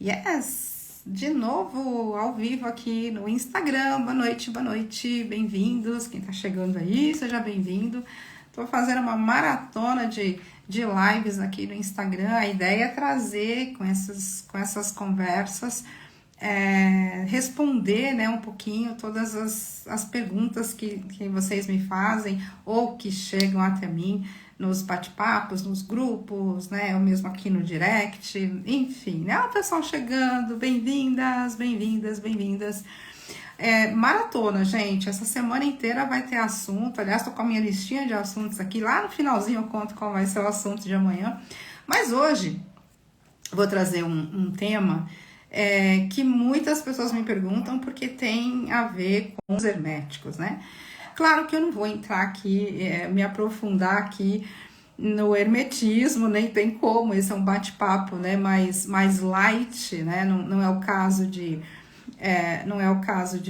Yes! De novo, ao vivo aqui no Instagram. Boa noite, bem-vindos. Quem tá chegando aí, seja bem-vindo. Tô fazendo uma maratona de lives aqui no Instagram. A ideia é trazer com essas conversas, responder, né, um pouquinho todas as perguntas que vocês me fazem ou que chegam até mim nos bate-papos, nos grupos, né, ou mesmo aqui no direct, enfim, né, o pessoal chegando, bem-vindas. Maratona, gente, essa semana inteira vai ter assunto, aliás, tô com a minha listinha de assuntos aqui, lá no finalzinho eu conto qual vai ser o assunto de amanhã, mas hoje vou trazer um tema que muitas pessoas me perguntam porque tem a ver com os herméticos, né? Claro que eu não vou entrar aqui, me aprofundar aqui no hermetismo, nem tem como, esse é um bate-papo, né, mais light, né, não é o caso de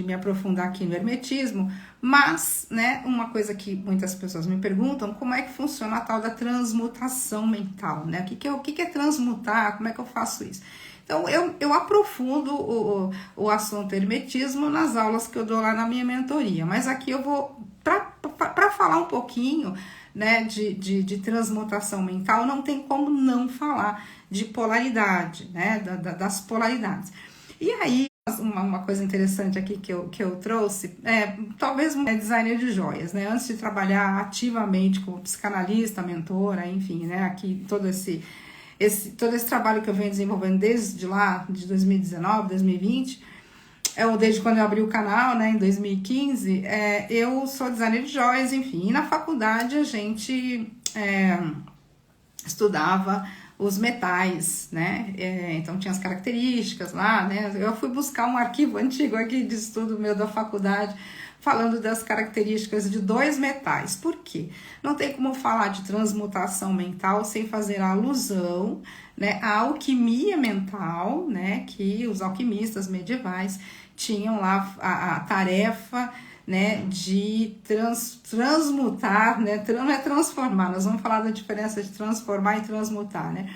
me aprofundar aqui no hermetismo, mas, né, uma coisa que muitas pessoas me perguntam, como é que funciona a tal da transmutação mental, né, o que é transmutar, como é que eu faço isso? Então, eu aprofundo o assunto hermetismo nas aulas que eu dou lá na minha mentoria, mas aqui eu vou, para falar um pouquinho, né, de transmutação mental, não tem como não falar de polaridade, né, das polaridades. E aí, uma coisa interessante aqui que eu trouxe, talvez um designer de joias, né, antes de trabalhar ativamente como psicanalista, mentora, enfim, né, aqui todo esse trabalho que eu venho desenvolvendo desde lá, de 2019, 2020, ou desde quando eu abri o canal, né, em 2015, eu sou designer de joias, enfim, e na faculdade a gente estudava os metais, né, então tinha as características lá, né, eu fui buscar um arquivo antigo aqui de estudo meu da faculdade, falando das características de dois metais. Por quê? Não tem como falar de transmutação mental sem fazer a alusão, né, à alquimia mental, né, que os alquimistas medievais tinham lá a tarefa, né, de transmutar, né, não é transformar, nós vamos falar da diferença de transformar e transmutar, né,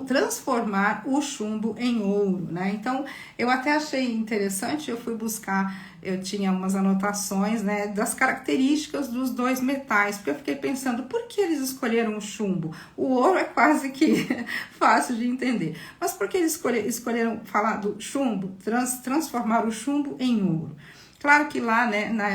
transformar o chumbo em ouro, né? Então, eu até achei interessante, eu fui buscar, eu tinha umas anotações, né, das características dos dois metais, porque eu fiquei pensando, por que eles escolheram o chumbo? O ouro é quase que fácil de entender, mas por que eles escolheram falar do chumbo, transformar o chumbo em ouro? Claro que lá, né, na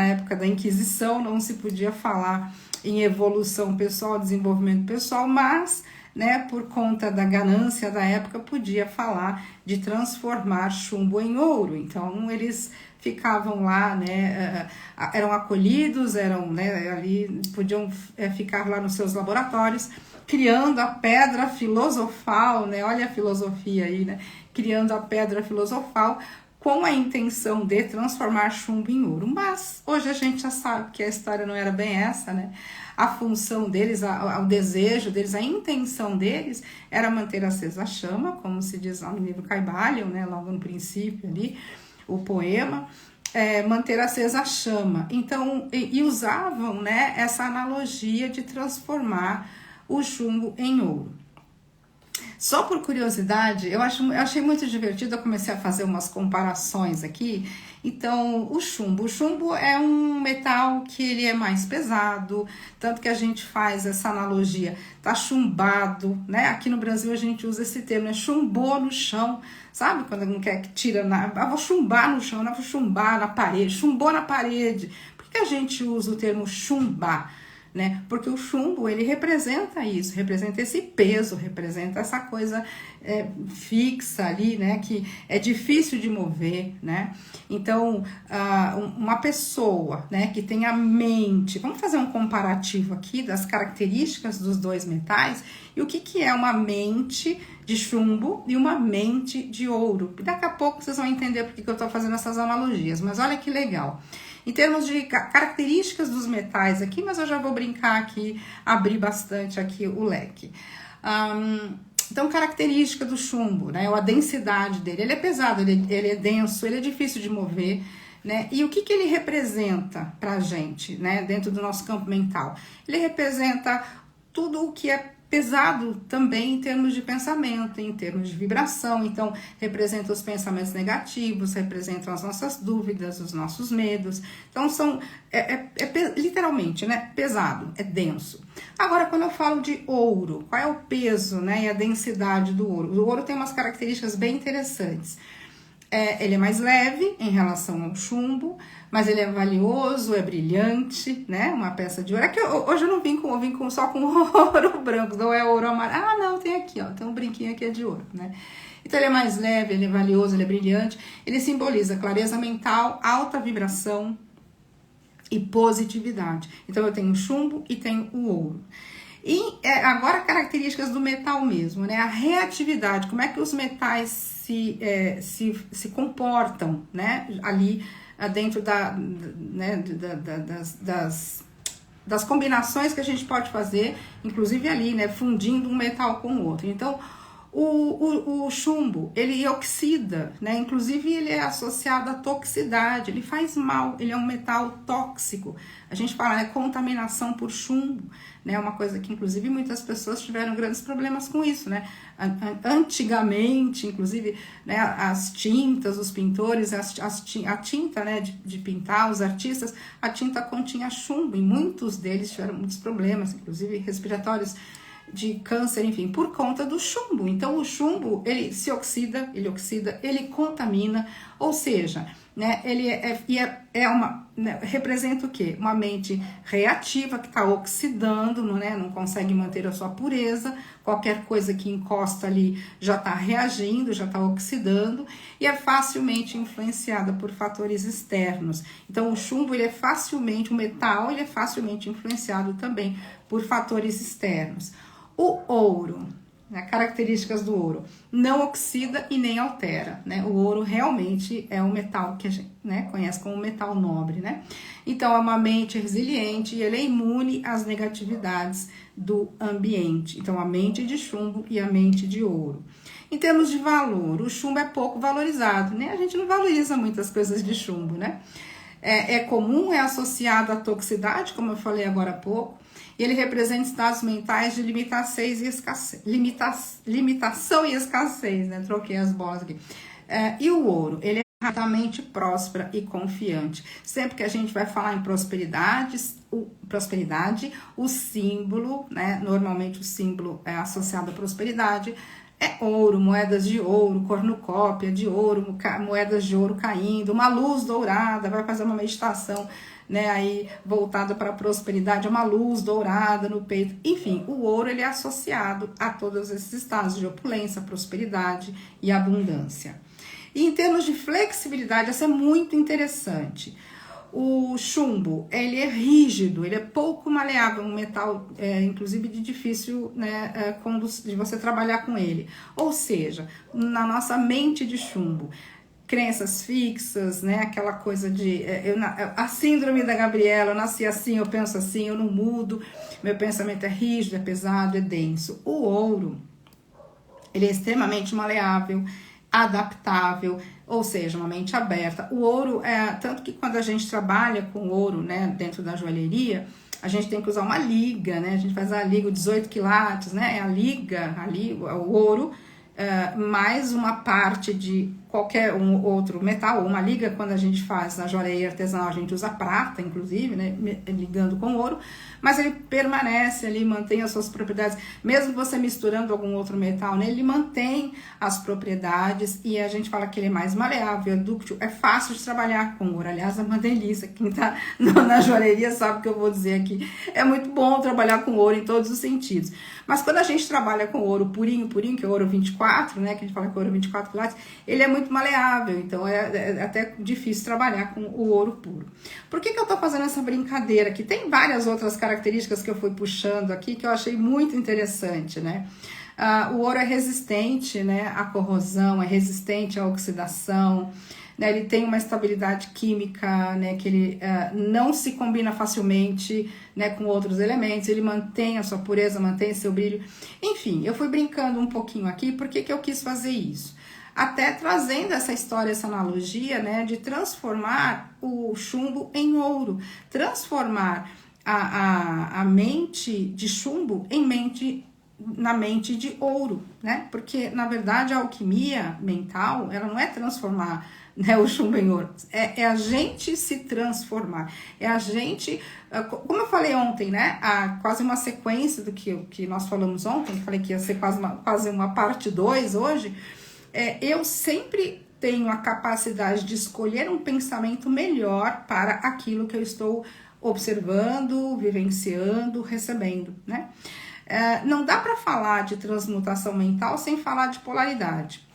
época da Inquisição, não se podia falar em evolução pessoal, desenvolvimento pessoal, mas, né, por conta da ganância da época, podia falar de transformar chumbo em ouro. Então, eles ficavam lá, né, eram acolhidos, né, ali, podiam ficar lá nos seus laboratórios, criando a pedra filosofal, né, olha a filosofia aí, né, criando a pedra filosofal, com a intenção de transformar chumbo em ouro. Mas hoje a gente já sabe que a história não era bem essa, né? A função deles, o desejo deles, a intenção deles era manter acesa a chama, como se diz lá no livro Kybalion, né? Logo no princípio ali, o poema, manter acesa a chama. Então, e usavam, né, essa analogia de transformar o chumbo em ouro. Só por curiosidade, eu achei muito divertido, eu comecei a fazer umas comparações aqui. Então, o chumbo é um metal que ele é mais pesado, tanto que a gente faz essa analogia, tá chumbado, né? Aqui no Brasil a gente usa esse termo, né? Chumbou no chão, sabe? Quando não quer que tira, vou chumbar no chão, vou chumbar na parede, chumbou na parede. Por que a gente usa o termo chumbar? Né? Porque o chumbo, ele representa isso, representa esse peso, representa essa coisa fixa ali, né? Que é difícil de mover, né? Então, uma pessoa, né, que tem a mente, vamos fazer um comparativo aqui das características dos dois metais e o que é uma mente de chumbo e uma mente de ouro. E daqui a pouco vocês vão entender por que eu estou fazendo essas analogias, mas olha que legal. Em termos de características dos metais aqui, mas eu já vou brincar aqui, abrir bastante aqui o leque. Então, característica do chumbo, né, a densidade dele, ele é pesado, ele é denso, ele é difícil de mover, né, e o que ele representa pra gente, né, dentro do nosso campo mental? Ele representa tudo o que é pesado também em termos de pensamento, em termos de vibração. Então, representa os pensamentos negativos, representam as nossas dúvidas, os nossos medos. Então, literalmente, né, pesado, é denso. Agora, quando eu falo de ouro, qual é o peso, né, e a densidade do ouro? O ouro tem umas características bem interessantes. Ele é mais leve em relação ao chumbo, mas ele é valioso, é brilhante, né? Uma peça de ouro. Aqui, hoje eu não vim só com ouro branco, não é ouro amarelo. Ah, não, tem aqui, ó, tem um brinquinho aqui de ouro, né? Então ele é mais leve, ele é valioso, ele é brilhante. Ele simboliza clareza mental, alta vibração e positividade. Então eu tenho o chumbo e tenho o ouro. E agora características do metal mesmo, né? A reatividade, como é que os metais se comportam, né? Ali dentro das combinações que a gente pode fazer, inclusive ali, né? Fundindo um metal com o outro. Então, o chumbo, ele oxida, né? Inclusive ele é associado à toxicidade, ele faz mal, ele é um metal tóxico. A gente fala, né, contaminação por chumbo, né? Uma coisa que inclusive muitas pessoas tiveram grandes problemas com isso, né? Antigamente, inclusive, né, as tintas, os pintores, a tinta, né, de pintar, os artistas, a tinta continha chumbo e muitos deles tiveram muitos problemas, inclusive respiratórios, de câncer, enfim, por conta do chumbo. Então o chumbo, ele se oxida, ele contamina, ou seja, né, ele representa o quê? Uma mente reativa que está oxidando, né, não consegue manter a sua pureza, qualquer coisa que encosta ali já está reagindo, já está oxidando, e é facilmente influenciada por fatores externos. Então o chumbo, o metal, ele é facilmente influenciado também por fatores externos. O ouro, né, características do ouro, não oxida e nem altera, né? O ouro realmente é um metal que a gente, né, conhece como metal nobre, né? Então é uma mente resiliente e ele é imune às negatividades do ambiente. Então a mente de chumbo e a mente de ouro. Em termos de valor, o chumbo é pouco valorizado, né? A gente não valoriza muitas coisas de chumbo, né? É comum, é associado à toxicidade, como eu falei agora há pouco, e ele representa estados mentais de limitação e escassez, né? Troquei as bolas aqui. E o ouro, ele é rapidamente próspera e confiante. Sempre que a gente vai falar em prosperidade, o símbolo, né? Normalmente o símbolo é associado à prosperidade, é ouro, moedas de ouro, cornucópia de ouro, moedas de ouro caindo, uma luz dourada, vai fazer uma meditação, né, aí voltada para a prosperidade, uma luz dourada no peito. Enfim, o ouro, ele é associado a todos esses estados de opulência, prosperidade e abundância. E em termos de flexibilidade, isso é muito interessante. O chumbo, ele é rígido, ele é pouco maleável, um metal, inclusive de difícil, né, de você trabalhar com ele. Ou seja, na nossa mente de chumbo, crenças fixas, né, aquela coisa de... a síndrome da Gabriela, eu nasci assim, eu penso assim, eu não mudo, meu pensamento é rígido, é pesado, é denso. O ouro, ele é extremamente maleável, adaptável, ou seja, uma mente aberta. O ouro, tanto que quando a gente trabalha com ouro, né, dentro da joalheria, a gente tem que usar uma liga, né, a gente faz a liga 18 quilates, né, a liga, ali, o ouro, mais uma parte de qualquer outro metal, ou uma liga, quando a gente faz na joalheria artesanal, a gente usa prata, inclusive, né, ligando com ouro, mas ele permanece ali, mantém as suas propriedades, mesmo você misturando algum outro metal, né, ele mantém as propriedades, e a gente fala que ele é mais maleável, é dúctil, é fácil de trabalhar com ouro. Aliás, é uma delícia, quem tá na joalheria sabe o que eu vou dizer aqui, é muito bom trabalhar com ouro em todos os sentidos. Mas quando a gente trabalha com ouro purinho, que é ouro 24, né, que a gente fala que é ouro 24 quilates, ele é muito maleável, então é até difícil trabalhar com o ouro puro. Por que eu tô fazendo essa brincadeira aqui? Tem várias outras características que eu fui puxando aqui que eu achei muito interessante, né? O ouro é resistente, né, à corrosão, é resistente à oxidação, né, ele tem uma estabilidade química, né, que ele não se combina facilmente, né, com outros elementos, ele mantém a sua pureza, mantém seu brilho. Enfim, eu fui brincando um pouquinho aqui, por que eu quis fazer isso? Até trazendo essa história, essa analogia, né, de transformar o chumbo em ouro, transformar a mente de chumbo em mente na mente de ouro, né? Porque, na verdade, a alquimia mental, ela não é transformar, né, o chumbo em ouro, é a gente se transformar, é a gente, como eu falei ontem, né, quase uma sequência do que nós falamos ontem, falei que ia ser quase uma parte 2 hoje, eu sempre tenho a capacidade de escolher um pensamento melhor para aquilo que eu estou observando, vivenciando, recebendo, né? Não dá para falar de transmutação mental sem falar de polaridade.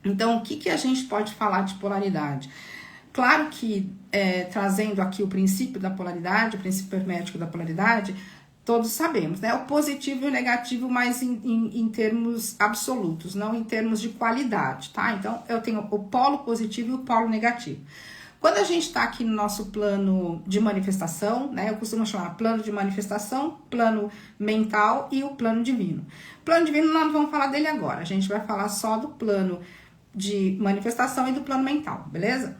Então, o que a gente pode falar de polaridade? Claro que, trazendo aqui o princípio da polaridade, o princípio hermético da polaridade, todos sabemos, né? O positivo e o negativo, mas em termos absolutos, não em termos de qualidade, tá? Então, eu tenho o polo positivo e o polo negativo. Quando a gente está aqui no nosso plano de manifestação, né? Eu costumo chamar plano de manifestação, plano mental e o plano divino. Plano divino, nós não vamos falar dele agora, a gente vai falar só do plano de manifestação e do plano mental, beleza?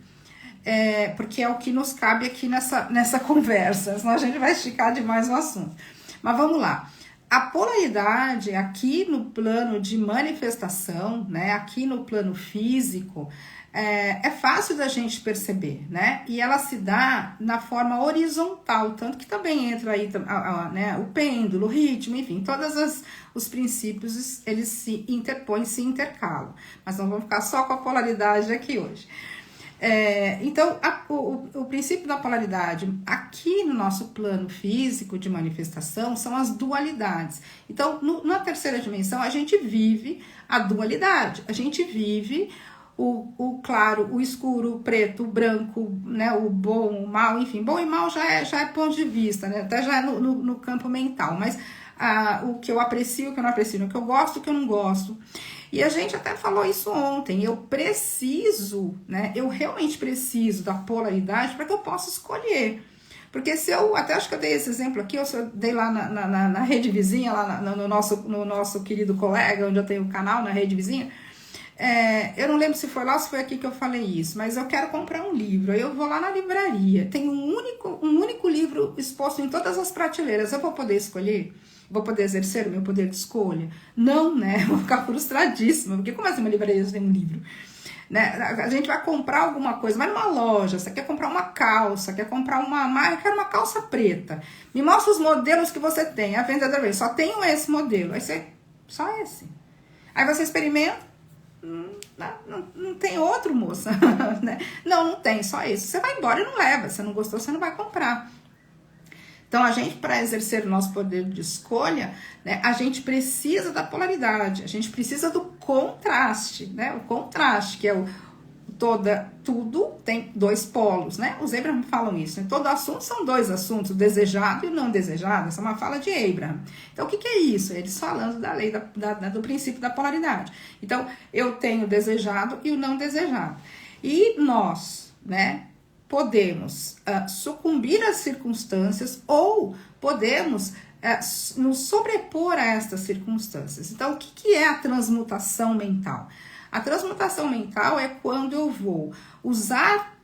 Porque é o que nos cabe aqui nessa conversa, senão a gente vai esticar demais o assunto. Mas vamos lá. A polaridade aqui no plano de manifestação, né, aqui no plano físico, é fácil da gente perceber, né? E ela se dá na forma horizontal, tanto que também entra aí né, o pêndulo, o ritmo, enfim, todos os princípios, eles se interpõem, se intercalam. Mas não vamos ficar só com a polaridade aqui hoje. Então, o princípio da polaridade aqui no nosso plano físico de manifestação são as dualidades. Então, na terceira dimensão, a gente vive a dualidade, a gente vive o claro, o escuro, o preto, o branco, né, o bom, o mal, enfim, bom e mal já é ponto de vista, né, até já é no campo mental, mas o que eu aprecio, o que eu não aprecio, o que eu gosto, o que eu não gosto. E a gente até falou isso ontem, eu preciso, né, eu realmente preciso da polaridade para que eu possa escolher. Porque se eu, até acho que eu dei esse exemplo aqui, eu dei lá na rede vizinha, lá no nosso querido colega, onde eu tenho o canal, na rede vizinha, eu não lembro se foi lá ou se foi aqui que eu falei isso, mas eu quero comprar um livro, aí eu vou lá na livraria, tem um único livro exposto em todas as prateleiras, eu vou poder escolher? Vou poder exercer o meu poder de escolha? Não, né? Vou ficar frustradíssima, porque como assim uma livraria tem um livro? Né? A gente vai comprar alguma coisa, vai numa loja, você quer comprar uma calça, quer comprar eu quero uma calça preta, me mostra os modelos que você tem, a vendedora vem, só tenho esse modelo, aí você, só esse. Aí você experimenta, não tem outro, moça, né? Não tem, só esse. Você vai embora e não leva, se não gostou, você não vai comprar. Então, a gente, para exercer o nosso poder de escolha, né, a gente precisa da polaridade, a gente precisa do contraste, né? O contraste, que é tudo tem dois polos, né? Os Abraham falam isso, né? Todo assunto são dois assuntos, o desejado e o não desejado, essa é uma fala de Abraham. Então, o que é isso? Eles falando da lei do princípio da polaridade. Então, eu tenho o desejado e o não desejado. E nós, né, podemos sucumbir às circunstâncias ou podemos nos sobrepor a estas circunstâncias. Então, o que é a transmutação mental? A transmutação mental é quando eu vou usar,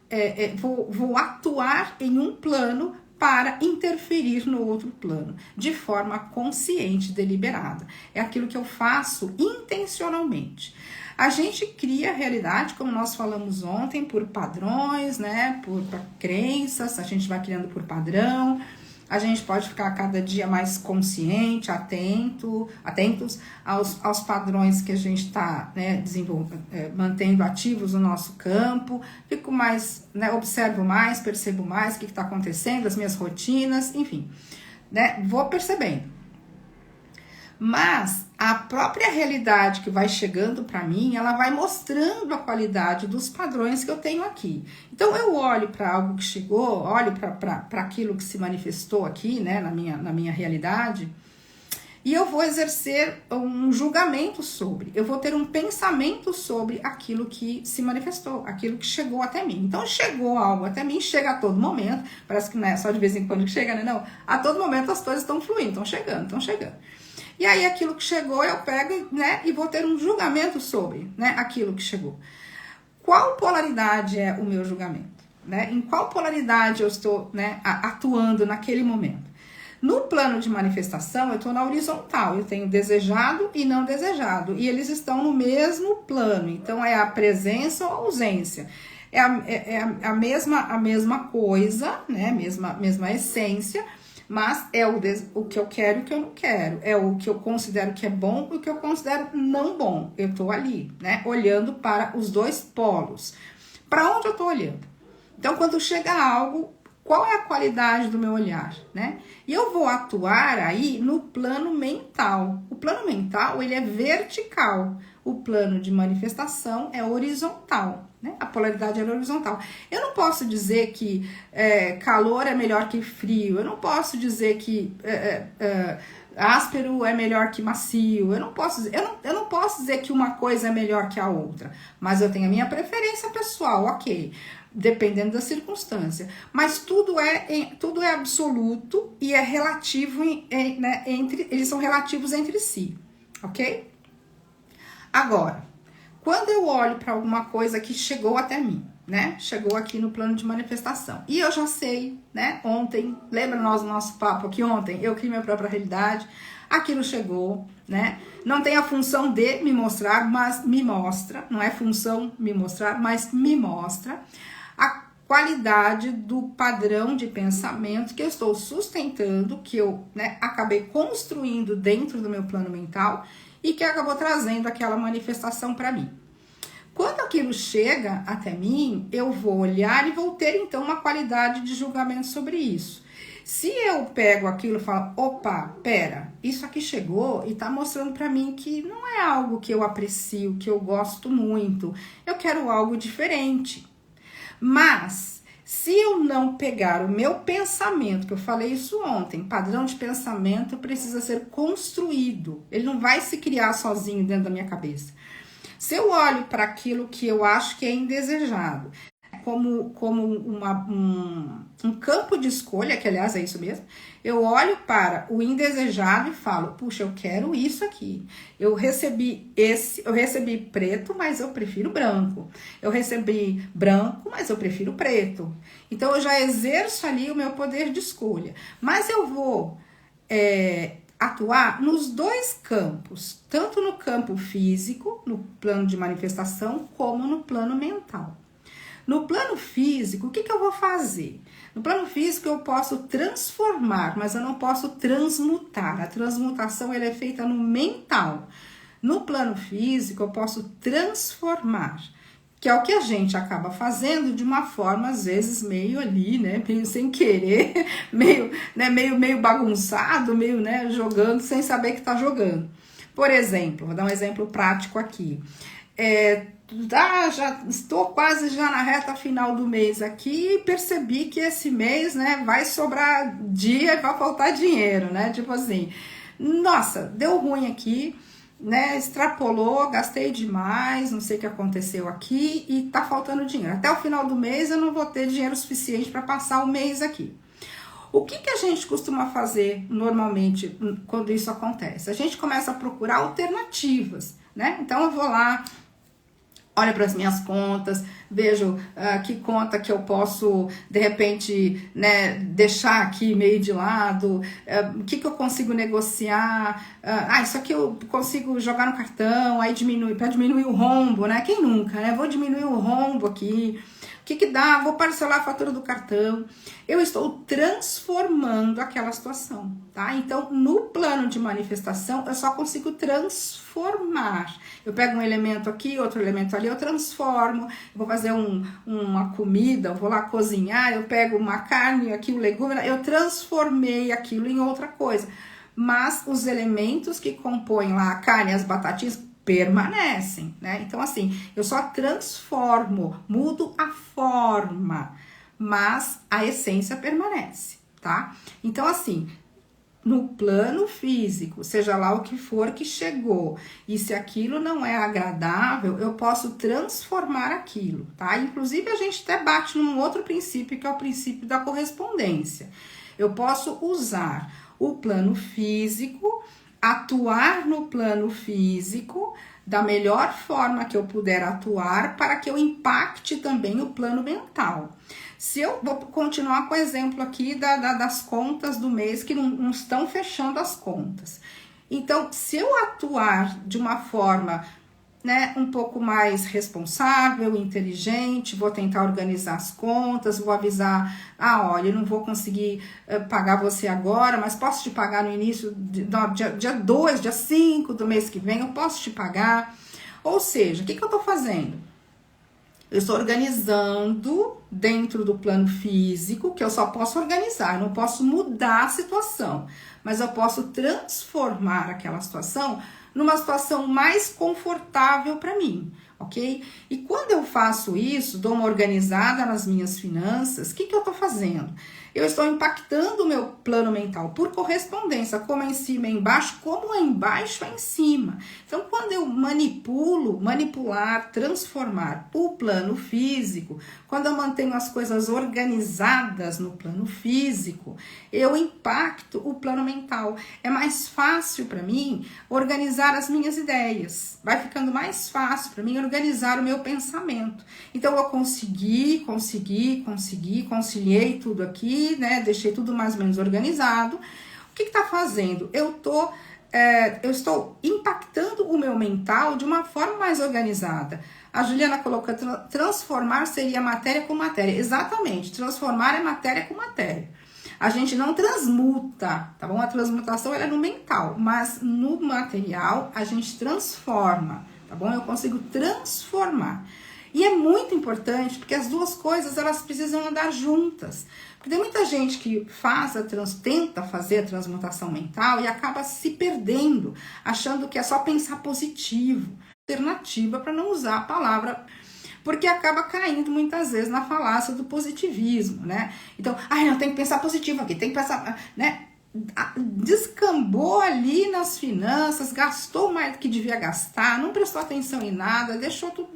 vou atuar em um plano para interferir no outro plano, de forma consciente, deliberada. É aquilo que eu faço intencionalmente. A gente cria a realidade, como nós falamos ontem, por padrões, né? Por crenças, a gente vai criando por padrão. A gente pode ficar cada dia mais consciente, atentos aos padrões que a gente está, né, mantendo ativos no nosso campo. Fico mais, né, observo mais, percebo mais o que está acontecendo, as minhas rotinas, enfim, né, vou percebendo. Mas a própria realidade que vai chegando para mim, ela vai mostrando a qualidade dos padrões que eu tenho aqui. Então, eu olho para algo que chegou, olho para aquilo que se manifestou aqui, né, na minha realidade, e eu vou exercer um julgamento sobre, eu vou ter um pensamento sobre aquilo que se manifestou, aquilo que chegou até mim. Então, chegou algo até mim, chega a todo momento, parece que não é só de vez em quando que chega, né? Não, a todo momento as coisas estão fluindo, estão chegando. E aí, aquilo que chegou, eu pego, né, e vou ter um julgamento sobre, né, aquilo que chegou. Qual polaridade é o meu julgamento? Né? Em qual polaridade eu estou, né, atuando naquele momento? No plano de manifestação, eu estou na horizontal, eu tenho desejado e não desejado, e eles estão no mesmo plano, então é a presença ou a ausência. É a mesma coisa, né? Mesma essência, mas é o que eu quero e o que eu não quero. É o que eu considero que é bom e o que eu considero não bom. Eu tô ali, né? Olhando para os dois polos. Para onde eu tô olhando? Então, quando chega algo, qual é a qualidade do meu olhar, né? E eu vou atuar aí no plano mental. O plano mental, ele é vertical. O plano de manifestação é horizontal, né? A polaridade é horizontal. Eu não posso dizer que calor é melhor que frio. Eu não posso dizer que áspero é melhor que macio. Eu não posso dizer que uma coisa é melhor que a outra. Mas eu tenho a minha preferência pessoal, ok. Dependendo da circunstância. Mas tudo é absoluto e é relativo, né, eles são relativos entre si, ok? Agora, quando eu olho para alguma coisa que chegou até mim, né? Chegou aqui no plano de manifestação. E eu já sei, né? Ontem, lembra nosso papo aqui ontem? Eu criei minha própria realidade. Aquilo chegou, né? Não tem a função de me mostrar, mas me mostra. Não é função me mostrar, mas me mostra a qualidade do padrão de pensamento que eu estou sustentando, que eu, né, acabei construindo dentro do meu plano mental e que acabou trazendo aquela manifestação para mim. Quando aquilo chega até mim, eu vou olhar e vou ter então uma qualidade de julgamento sobre isso. Se eu pego aquilo e falo, opa, pera, isso aqui chegou e tá mostrando para mim que não é algo que eu aprecio, que eu gosto muito, eu quero algo diferente. Mas, se eu não pegar o meu pensamento, que eu falei isso ontem, padrão de pensamento precisa ser construído. Ele não vai se criar sozinho dentro da minha cabeça. Se eu olho para aquilo que eu acho que é indesejado, como um campo de escolha, que aliás é isso mesmo, eu olho para o indesejado e falo, puxa, eu quero isso aqui. Eu recebi preto, mas eu prefiro branco. Eu recebi branco, mas eu prefiro preto. Então eu já exerço ali o meu poder de escolha. Mas eu vou atuar nos dois campos, tanto no campo físico, no plano de manifestação, como no plano mental. No plano físico, o que eu vou fazer? No plano físico eu posso transformar, mas eu não posso transmutar. A transmutação ela é feita no mental. No plano físico eu posso transformar, que é o que a gente acaba fazendo de uma forma, às vezes, meio ali, né? Meio sem querer, meio bagunçado, meio, né, jogando sem saber que tá jogando. Por exemplo, vou dar um exemplo prático aqui. Já estou quase já na reta final do mês aqui e percebi que esse mês, né, vai sobrar dia e vai faltar dinheiro, né? Tipo assim, nossa, deu ruim aqui, né? Extrapolou, gastei demais, não sei o que aconteceu aqui e tá faltando dinheiro. Até o final do mês eu não vou ter dinheiro suficiente para passar o mês aqui. O que a gente costuma fazer normalmente quando isso acontece? A gente começa a procurar alternativas, né? Então eu vou lá, olho para as minhas contas, vejo que conta que eu posso, de repente, né, deixar aqui meio de lado, o que eu consigo negociar, isso aqui eu consigo jogar no cartão, aí para diminuir o rombo, né? Quem nunca, né? Vou diminuir o rombo aqui. O que dá? Vou parcelar a fatura do cartão. Eu estou transformando aquela situação, tá? Então, no plano de manifestação, eu só consigo transformar. Eu pego um elemento aqui, outro elemento ali, eu transformo. Eu vou fazer uma comida, eu vou lá cozinhar, eu pego uma carne aqui, um legume, eu transformei aquilo em outra coisa. Mas os elementos que compõem lá a carne, as batatinhas, permanecem, né? Então, assim, eu só transformo, mudo a forma, mas a essência permanece, tá? Então, assim, no plano físico, seja lá o que for que chegou, e se aquilo não é agradável, eu posso transformar aquilo, tá? Inclusive, a gente até bate num outro princípio, que é o princípio da correspondência. Eu posso usar o plano físico, atuar no plano físico da melhor forma que eu puder atuar para que eu impacte também o plano mental. Se eu vou continuar com o exemplo aqui das contas do mês que não estão fechando as contas. Então, se eu atuar de uma forma, né, um pouco mais responsável, inteligente, vou tentar organizar as contas, vou avisar, olha, eu não vou conseguir pagar você agora, mas posso te pagar no início, dia 2, dia 5 do mês que vem, eu posso te pagar. Ou seja, o que eu tô fazendo? Eu estou organizando dentro do plano físico, que eu só posso organizar, eu não posso mudar a situação, mas eu posso transformar aquela situação numa situação mais confortável para mim, ok? E quando eu faço isso, dou uma organizada nas minhas finanças, o que eu estou fazendo? Eu estou impactando o meu plano mental por correspondência, como é em cima é embaixo, como é embaixo é em cima. Então, quando eu manipular, transformar o plano físico, quando eu mantenho as coisas organizadas no plano físico, eu impacto o plano mental. É mais fácil para mim organizar as minhas ideias. Vai ficando mais fácil para mim organizar o meu pensamento. Então, eu conciliei tudo aqui, né? Deixei tudo mais ou menos organizado. O que está fazendo? Eu estou impactando o meu mental de uma forma mais organizada. A Juliana colocou, transformar seria matéria com matéria. Exatamente, transformar é matéria com matéria. A gente não transmuta, tá bom? A transmutação ela é no mental, mas no material a gente transforma, tá bom? Eu consigo transformar. E é muito importante, porque as duas coisas, elas precisam andar juntas. Porque tem muita gente que tenta fazer a transmutação mental e acaba se perdendo, achando que é só pensar positivo. Alternativa para não usar a palavra, porque acaba caindo muitas vezes na falácia do positivismo, né? Então, não, tem que pensar positivo aqui, tem que pensar, né? Descambou ali nas finanças, gastou mais do que devia gastar, não prestou atenção em nada, deixou tudo...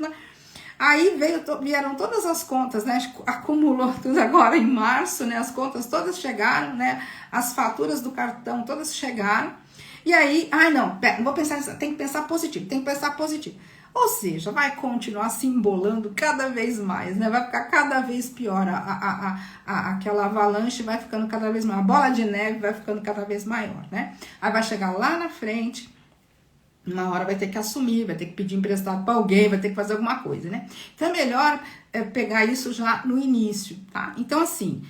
Aí vieram todas as contas, né? Acumulou tudo agora em março, né? As contas todas chegaram, né? As faturas do cartão todas chegaram. E aí, não vou pensar, tem que pensar positivo, Ou seja, vai continuar se embolando cada vez mais, né? Vai ficar cada vez pior, aquela avalanche vai ficando cada vez maior, a bola de neve vai ficando cada vez maior, né? Aí vai chegar lá na frente, uma hora vai ter que assumir, vai ter que pedir emprestado para alguém, vai ter que fazer alguma coisa, né? Então é melhor pegar isso já no início, tá? Então assim,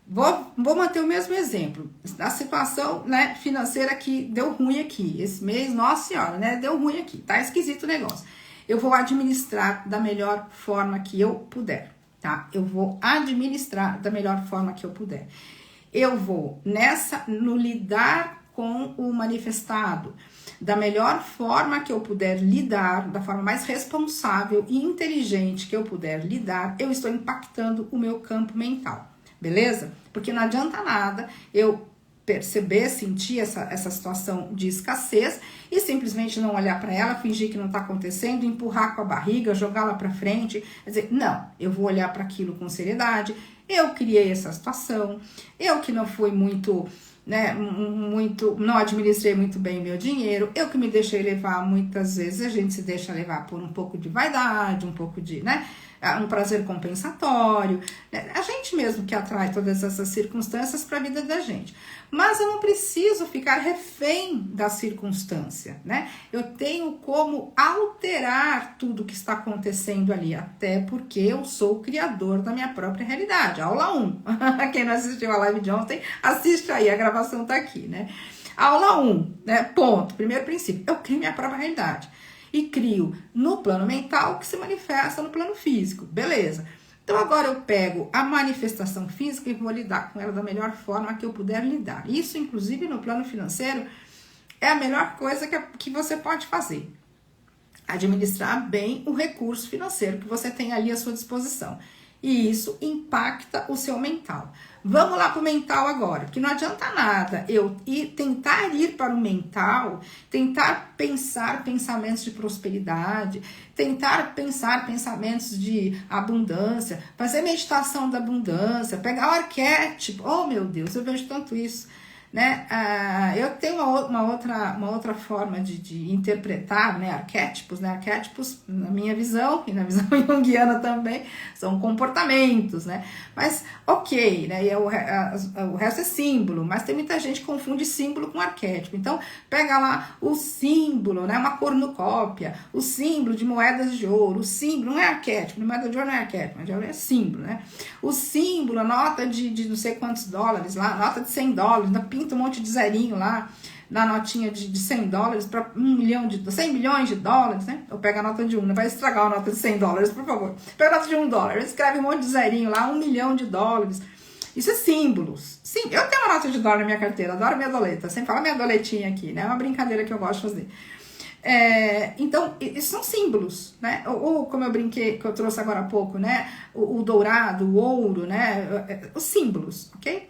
vou manter o mesmo exemplo. A situação, né, financeira que deu ruim aqui, esse mês, nossa senhora, né, deu ruim aqui, tá esquisito o negócio. Eu vou administrar da melhor forma que eu puder, tá? Eu vou administrar da melhor forma que eu puder. Eu vou no lidar com o manifestado, da melhor forma que eu puder lidar, da forma mais responsável e inteligente que eu puder lidar, eu estou impactando o meu campo mental, beleza? Porque não adianta nada eu perceber, sentir essa situação de escassez e simplesmente não olhar para ela, fingir que não está acontecendo, empurrar com a barriga, jogá-la para frente, quer dizer, não, eu vou olhar para aquilo com seriedade, eu criei essa situação, eu que não fui muito... né, não administrei muito bem meu dinheiro, eu que me deixei levar, muitas vezes a gente se deixa levar por um pouco de vaidade, um pouco de, né, um prazer compensatório, né, a gente mesmo que atrai todas essas circunstâncias para a vida da gente, mas eu não preciso ficar refém da circunstância, né, eu tenho como alterar tudo que está acontecendo ali, até porque eu sou o criador da minha própria realidade. Aula 1, quem não assistiu a live de ontem, assiste aí, a gravação tá aqui, né, aula 1, né, ponto, primeiro princípio, eu crio minha própria realidade e crio no plano mental que se manifesta no plano físico, beleza. Então agora eu pego a manifestação física e vou lidar com ela da melhor forma que eu puder lidar. Isso, inclusive, no plano financeiro, é a melhor coisa que você pode fazer. Administrar bem o recurso financeiro que você tem ali à sua disposição. E isso impacta o seu mental. Vamos lá para o mental agora, porque não adianta nada eu tentar ir para o mental, tentar pensar pensamentos de prosperidade, tentar pensar pensamentos de abundância, fazer meditação da abundância, pegar o arquétipo. Oh, meu Deus, eu vejo tanto isso. né? Eu tenho uma outra forma de interpretar, né, arquétipos, né? Arquétipos, na minha visão e na visão junguiana também, são comportamentos, né? Mas, ok, né? E o resto é símbolo, mas tem muita gente que confunde símbolo com arquétipo. Então, pega lá o símbolo, né? Uma cornucópia, o símbolo de moedas de ouro, o símbolo não é arquétipo, moeda de ouro não é arquétipo, mas é símbolo, né? O símbolo, a nota de não sei quantos dólares lá, a nota de $100, pinta um monte de zerinho lá na notinha de $100 para 100 milhões de dólares, né? Ou pega a nota de 1, não vai estragar a nota de $100, por favor. Pega a nota de $1, escreve um monte de zerinho lá, 1 milhão de dólares. Isso é símbolos. Sim, eu tenho uma nota de dólar na minha carteira, adoro minha doleta, sempre falo minha doletinha aqui, né? É uma brincadeira que eu gosto de fazer. Então, isso são símbolos, né? Ou como eu brinquei, que eu trouxe agora há pouco, né? O dourado, o ouro, né? Os símbolos, ok?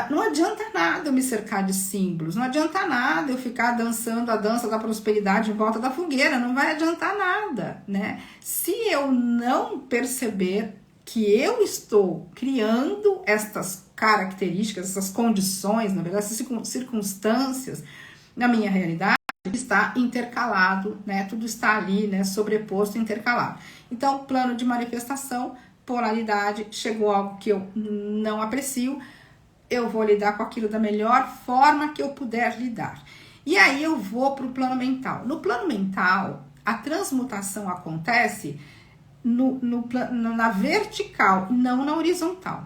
Não adianta nada eu me cercar de símbolos, não adianta nada eu ficar dançando a dança da prosperidade em volta da fogueira, não vai adiantar nada, né? Se eu não perceber que eu estou criando estas características, essas condições, na verdade, essas circunstâncias na minha realidade, está intercalado, né? Tudo está ali, né? Sobreposto, intercalado. Então, plano de manifestação, polaridade, chegou algo que eu não aprecio, eu vou lidar com aquilo da melhor forma que eu puder lidar. E aí eu vou para o plano mental. No plano mental, a transmutação acontece na vertical, não na horizontal.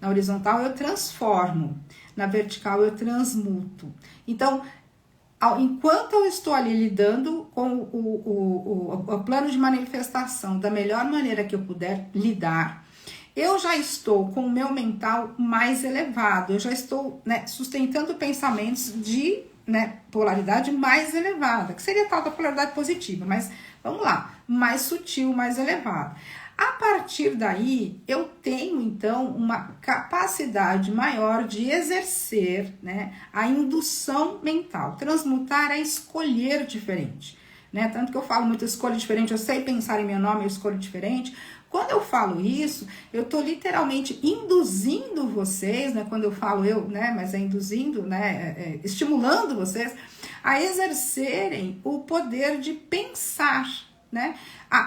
Na horizontal eu transformo, na vertical eu transmuto. Então, enquanto eu estou ali lidando com o plano de manifestação da melhor maneira que eu puder lidar, eu já estou com o meu mental mais elevado, eu já estou, né, sustentando pensamentos de, né, polaridade mais elevada, que seria tal da polaridade positiva, mas vamos lá, mais sutil, mais elevado. A partir daí, eu tenho, então, uma capacidade maior de exercer, né, a indução mental. Transmutar é escolher diferente, né? Tanto que eu falo muito escolha diferente, eu sei pensar em meu nome, eu escolho diferente. Quando eu falo isso, eu estou literalmente induzindo vocês, né? Quando eu falo eu, né? Mas é induzindo, né? Estimulando vocês a exercerem o poder de pensar, né?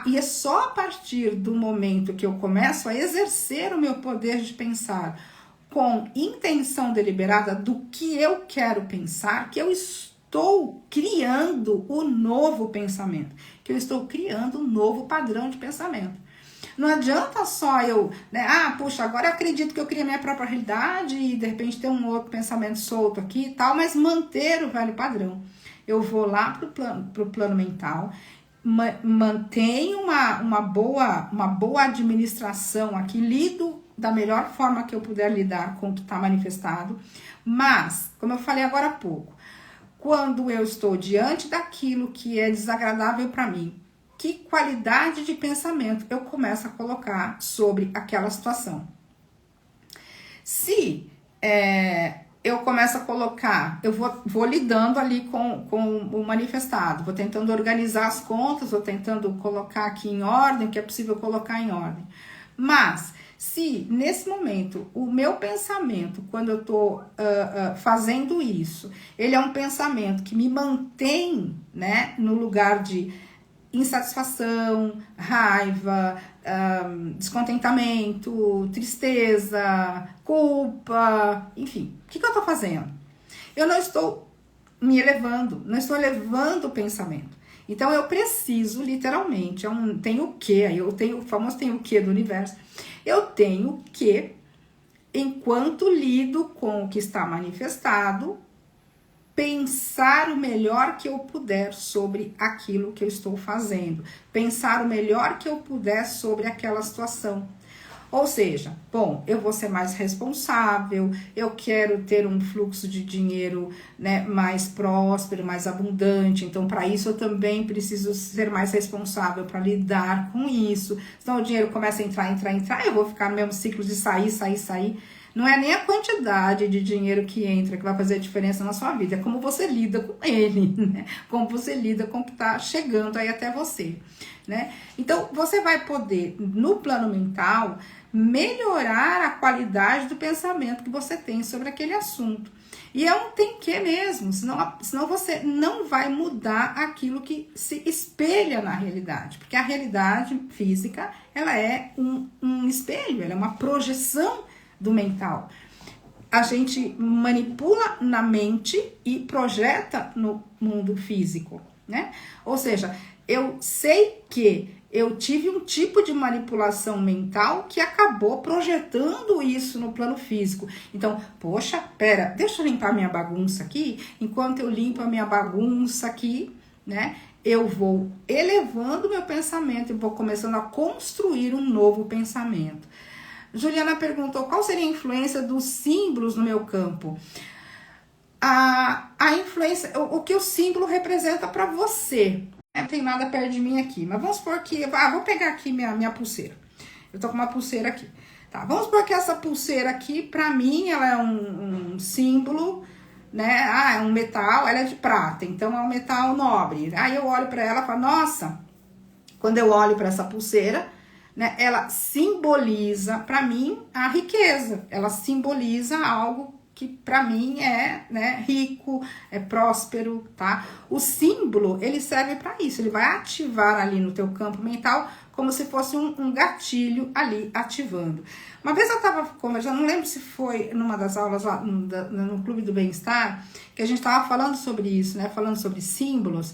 E é só a partir do momento que eu começo a exercer o meu poder de pensar com intenção deliberada do que eu quero pensar, que eu estou criando o novo pensamento, que eu estou criando um novo padrão de pensamento. Não adianta só eu, né? Puxa, agora eu acredito que eu crio a minha própria realidade e de repente ter um outro pensamento solto aqui e tal, mas manter o velho padrão. Eu vou lá pro plano mental, mantenho uma boa administração aqui, lido da melhor forma que eu puder lidar com o que está manifestado, mas, como eu falei agora há pouco, quando eu estou diante daquilo que é desagradável para mim, que qualidade de pensamento eu começo a colocar sobre aquela situação. Se eu começo a colocar, eu vou lidando ali com o manifestado, vou tentando organizar as contas, vou tentando colocar aqui em ordem, o que é possível colocar em ordem. Mas, se nesse momento o meu pensamento, quando eu estou fazendo isso, ele é um pensamento que me mantém, né, no lugar de insatisfação, raiva, descontentamento, tristeza, culpa, enfim. O que eu estou fazendo? Eu não estou me elevando, não estou elevando o pensamento. Então, eu preciso, literalmente, tem o quê? O famoso tem o quê do universo. Eu tenho que, enquanto lido com o que está manifestado, pensar o melhor que eu puder sobre aquilo que eu estou fazendo. Pensar o melhor que eu puder sobre aquela situação. Ou seja, bom, eu vou ser mais responsável, eu quero ter um fluxo de dinheiro, né, mais próspero, mais abundante. Então, para isso, eu também preciso ser mais responsável para lidar com isso. Senão o dinheiro começa a entrar, eu vou ficar no mesmo ciclo de sair. Não é nem a quantidade de dinheiro que entra que vai fazer a diferença na sua vida, é como você lida com ele, né? Como você lida com o que está chegando aí até você, né? Então, você vai poder, no plano mental, melhorar a qualidade do pensamento que você tem sobre aquele assunto. E é um tem que mesmo, senão você não vai mudar aquilo que se espelha na realidade. Porque a realidade física, ela é um espelho, ela é uma projeção do mental. A gente manipula na mente e projeta no mundo físico, né? Ou seja, eu sei que eu tive um tipo de manipulação mental que acabou projetando isso no plano físico. Então, poxa, pera, deixa eu limpar minha bagunça aqui. Enquanto eu limpo a minha bagunça aqui, né? Eu vou elevando meu pensamento e vou começando a construir um novo pensamento. Juliana perguntou qual seria a influência dos símbolos no meu campo. A influência, o que o símbolo representa para você. Não tem nada perto de mim aqui, mas vamos supor que, vou pegar aqui minha pulseira. Eu tô com uma pulseira aqui. Tá, vamos supor que essa pulseira aqui, para mim, ela é um símbolo, né? É um metal, ela é de prata, então é um metal nobre. Aí eu olho para ela e falo, nossa, quando eu olho para essa pulseira, né, ela simboliza para mim a riqueza, ela simboliza algo que para mim é, né, rico, é próspero, tá? O símbolo, ele serve para isso, ele vai ativar ali no teu campo mental como se fosse um gatilho ali ativando. Uma vez eu tava conversando, não lembro se foi numa das aulas lá no Clube do Bem-Estar, que a gente tava falando sobre isso, né, falando sobre símbolos.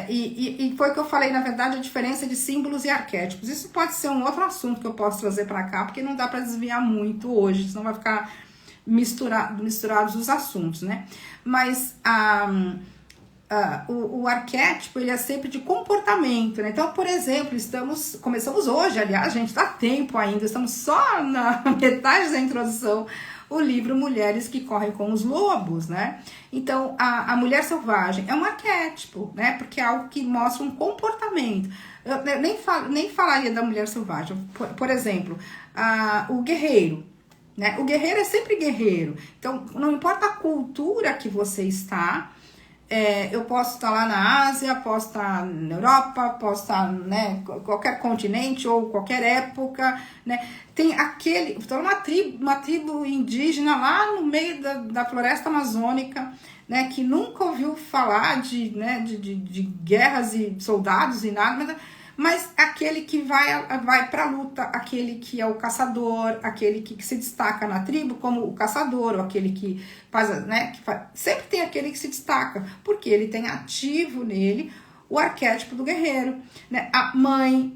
E foi o que eu falei, na verdade, a diferença de símbolos e arquétipos. Isso pode ser um outro assunto que eu posso trazer para cá, porque não dá para desviar muito hoje, senão vai ficar misturados os assuntos, né? Mas o arquétipo, ele é sempre de comportamento, né? Então, por exemplo, começamos hoje, aliás, gente, dá tempo ainda, estamos só na metade da introdução, o livro Mulheres que Correm com os Lobos, né? Então, a mulher selvagem é um arquétipo, né? Porque é algo que mostra um comportamento. Eu nem falaria da mulher selvagem. Por exemplo, o guerreiro, né? O guerreiro é sempre guerreiro. Então, não importa a cultura que você está, eu posso estar lá na Ásia, posso estar na Europa, posso estar, né, qualquer continente ou qualquer época, né? Tem então uma tribo indígena lá no meio da floresta amazônica, né, que nunca ouviu falar de guerras e soldados e nada, mas aquele que vai para a luta, aquele que é o caçador, aquele que se destaca na tribo como o caçador, ou aquele que faz, né, sempre tem aquele que se destaca, porque ele tem ativo nele o arquétipo do guerreiro, né? A mãe,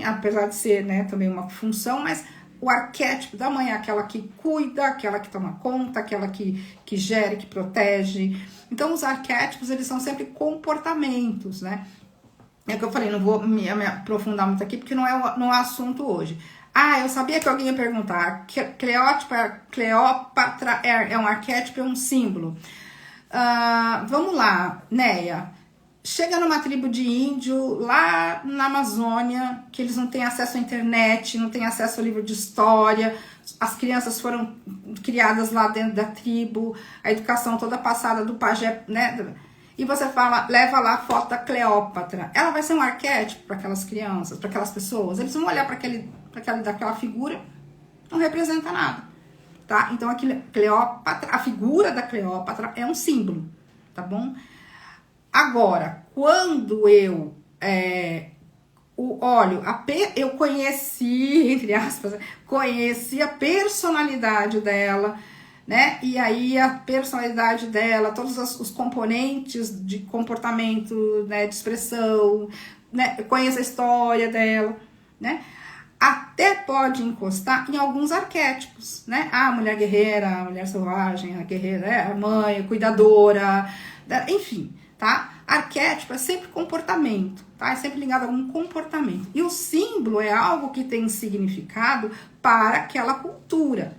apesar de ser, né, também uma função, mas o arquétipo da mãe é aquela que cuida, aquela que toma conta, aquela que gere, que protege. Então, os arquétipos, eles são sempre comportamentos, né? É o que eu falei, não vou me aprofundar muito aqui, porque não é assunto hoje. Eu sabia que alguém ia perguntar. Cleópatra é um arquétipo, é um símbolo. Vamos lá, Neia. Chega numa tribo de índio lá na Amazônia, que eles não têm acesso à internet, não têm acesso ao livro de história, as crianças foram criadas lá dentro da tribo, a educação toda passada do pajé, né? E você leva lá a foto da Cleópatra. Ela vai ser um arquétipo para aquelas crianças, para aquelas pessoas. Eles vão olhar para daquela figura, não representa nada, tá? Então a figura da Cleópatra é um símbolo, tá bom? Agora, quando eu olho, eu conheci, entre aspas, conheci a personalidade dela, né? E aí a personalidade dela, todos os componentes de comportamento, né, de expressão, né? Eu conheço a história dela, né? Até pode encostar em alguns arquétipos, né? A mulher guerreira, a mulher selvagem, a guerreira, a mãe, a cuidadora, enfim, tá? Arquétipo é sempre comportamento, tá? É sempre ligado a algum comportamento. E o símbolo é algo que tem significado para aquela cultura,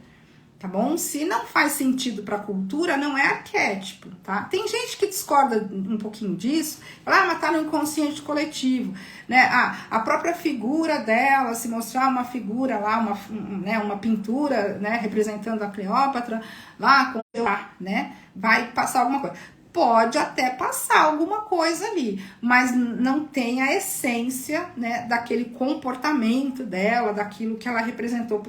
tá bom? Se não faz sentido para a cultura, não é arquétipo, tá? Tem gente que discorda um pouquinho disso, fala, mas tá no inconsciente coletivo, né? A própria figura dela, se mostrar uma figura lá, uma pintura, né, representando a Cleópatra, lá, né, vai passar alguma coisa. Pode até passar alguma coisa ali, mas não tem a essência, né, daquele comportamento dela, daquilo que ela representou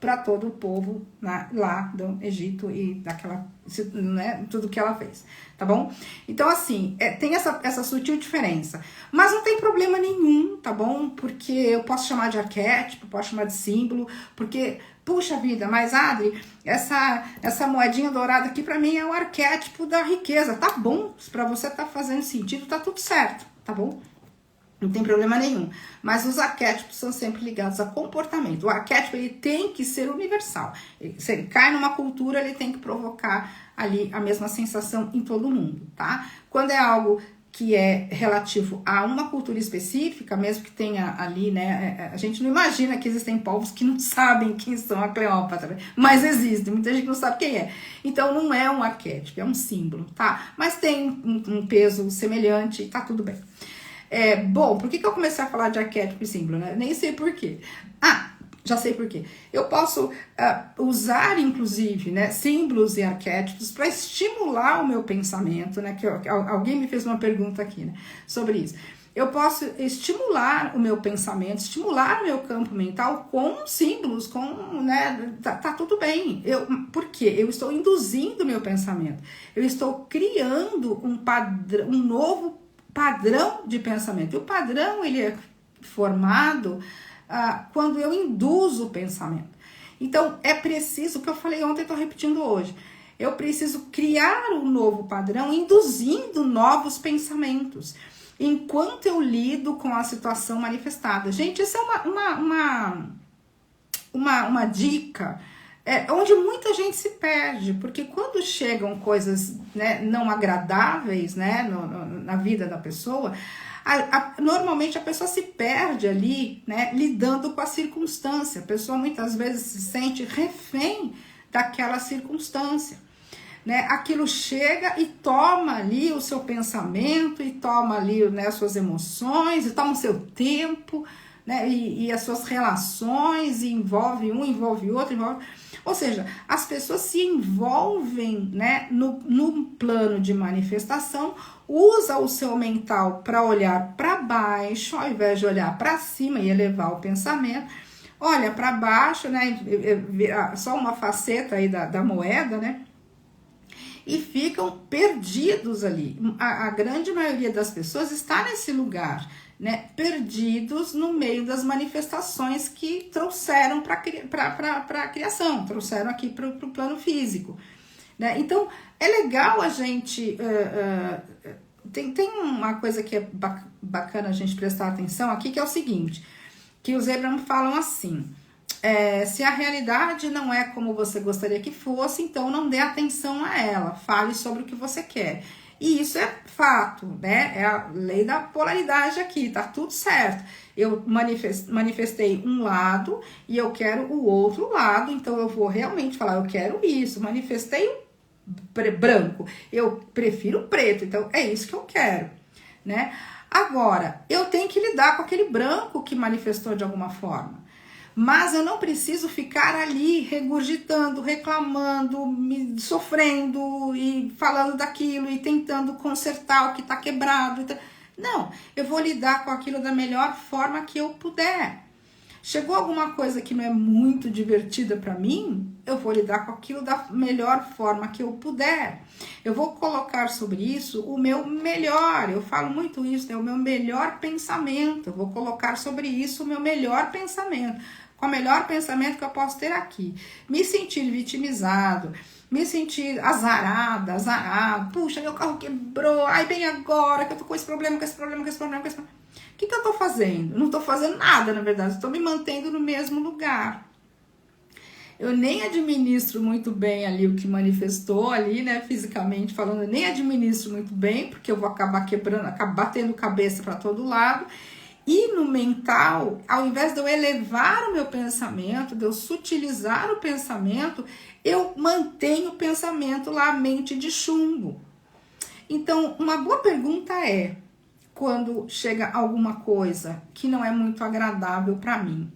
para todo o povo lá do Egito e daquela, né, tudo que ela fez, tá bom? Então, assim, tem essa sutil diferença, mas não tem problema nenhum, tá bom? Porque eu posso chamar de arquétipo, posso chamar de símbolo, porque, puxa vida, mas Adri, essa moedinha dourada aqui para mim é o arquétipo da riqueza, tá bom? Para você tá fazendo sentido, tá tudo certo, tá bom? Não tem problema nenhum. Mas os arquétipos são sempre ligados a comportamento. O arquétipo, ele tem que ser universal. Se ele cai numa cultura, ele tem que provocar ali a mesma sensação em todo mundo, tá? Quando é algo que é relativo a uma cultura específica, mesmo que tenha ali, né, a gente não imagina que existem povos que não sabem quem são a Cleópatra, mas existem, muita gente não sabe quem é. Então não é um arquétipo, é um símbolo, tá? Mas tem um peso semelhante e tá tudo bem. Bom, por que eu comecei a falar de arquétipo e símbolo, né? Nem sei por quê. Já sei por quê. Eu posso usar, inclusive, né, símbolos e arquétipos para estimular o meu pensamento, né? Que alguém me fez uma pergunta aqui, né, sobre isso. Eu posso estimular o meu pensamento, estimular o meu campo mental com símbolos, né, tá tudo bem. Por quê? Eu estou induzindo o meu pensamento. Eu estou criando um padrão, um novo padrão de pensamento. E o padrão, ele é formado quando eu induzo o pensamento. Então, é preciso, o que eu falei ontem, estou repetindo hoje, eu preciso criar um novo padrão, induzindo novos pensamentos, enquanto eu lido com a situação manifestada. Gente, isso é uma dica onde muita gente se perde, porque quando chegam coisas, né, não agradáveis, né, na vida da pessoa, normalmente a pessoa se perde ali, né, lidando com a circunstância. A pessoa muitas vezes se sente refém daquela circunstância, né? Aquilo chega e toma ali o seu pensamento, e toma ali, né, as suas emoções, e toma o seu tempo, né, e as suas relações, e envolve um, envolve outro, ou seja, as pessoas se envolvem, né, no plano de manifestação, usa o seu mental para olhar para baixo, ao invés de olhar para cima e elevar o pensamento, olha para baixo, né, só uma faceta aí da moeda, né, e ficam perdidos ali. A grande maioria das pessoas está nesse lugar, né, perdidos no meio das manifestações que trouxeram para a criação, trouxeram aqui para o plano físico, né? Então, é legal a gente... tem uma coisa que é bacana a gente prestar atenção aqui, que é o seguinte, que os Abraham falam assim, se a realidade não é como você gostaria que fosse, então não dê atenção a ela, fale sobre o que você quer. E isso é fato, né? É a lei da polaridade aqui, tá tudo certo. Eu manifestei um lado e eu quero o outro lado, então eu vou realmente falar, eu quero isso. Manifestei branco, eu prefiro preto, então é isso que eu quero, né? Agora, eu tenho que lidar com aquele branco que manifestou de alguma forma. Mas eu não preciso ficar ali regurgitando, reclamando, sofrendo e falando daquilo e tentando consertar o que está quebrado. Não, eu vou lidar com aquilo da melhor forma que eu puder. Chegou alguma coisa que não é muito divertida para mim, eu vou lidar com aquilo da melhor forma que eu puder. Eu vou colocar sobre isso o meu melhor, eu falo muito isso, né? O meu melhor pensamento. Eu vou colocar sobre isso o meu melhor pensamento. Qual o melhor pensamento que eu posso ter aqui? Me sentir vitimizado, me sentir azarado, puxa, meu carro quebrou, ai, bem agora que eu tô com esse problema, com esse problema. O que eu tô fazendo? Não tô fazendo nada, na verdade, estou me mantendo no mesmo lugar. Eu nem administro muito bem ali o que manifestou ali, né, fisicamente falando, eu nem administro muito bem, porque eu vou acabar quebrando, acabar batendo cabeça para todo lado. E no mental, ao invés de eu elevar o meu pensamento, de eu sutilizar o pensamento, eu mantenho o pensamento lá, a mente de chumbo. Então, uma boa pergunta é, quando chega alguma coisa que não é muito agradável para mim,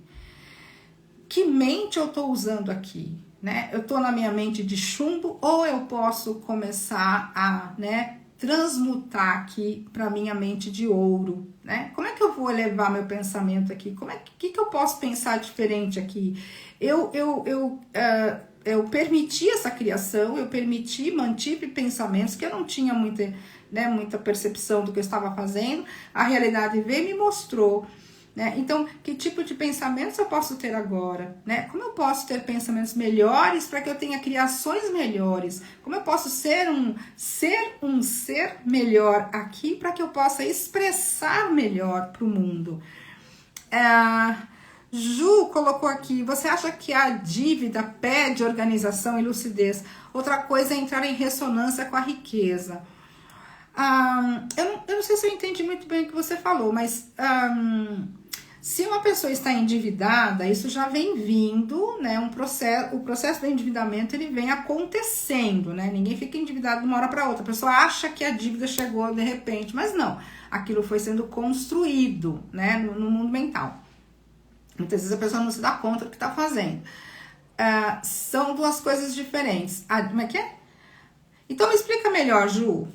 que mente eu estou usando aqui, né? Eu estou na minha mente de chumbo ou eu posso começar a, né, transmutar aqui para minha mente de ouro, né? Como é que eu vou elevar meu pensamento aqui? Que eu posso pensar diferente aqui? Eu permiti essa criação, eu mantive pensamentos que eu não tinha muita percepção do que eu estava fazendo. A realidade veio e me mostrou, né? Então, que tipo de pensamentos eu posso ter agora, né? Como eu posso ter pensamentos melhores para que eu tenha criações melhores? Como eu posso ser um ser melhor aqui para que eu possa expressar melhor para o mundo? Ju colocou aqui, você acha que a dívida pede organização e lucidez? Outra coisa é entrar em ressonância com a riqueza. Eu não sei se eu entendi muito bem o que você falou, mas se uma pessoa está endividada, isso já vem vindo, né? O processo do endividamento ele vem acontecendo, né? Ninguém fica endividado de uma hora para outra. A pessoa acha que a dívida chegou de repente, mas não. Aquilo foi sendo construído, né? No mundo mental. Muitas vezes a pessoa não se dá conta do que está fazendo. São duas coisas diferentes. Como é que é? Então me explica melhor, Ju.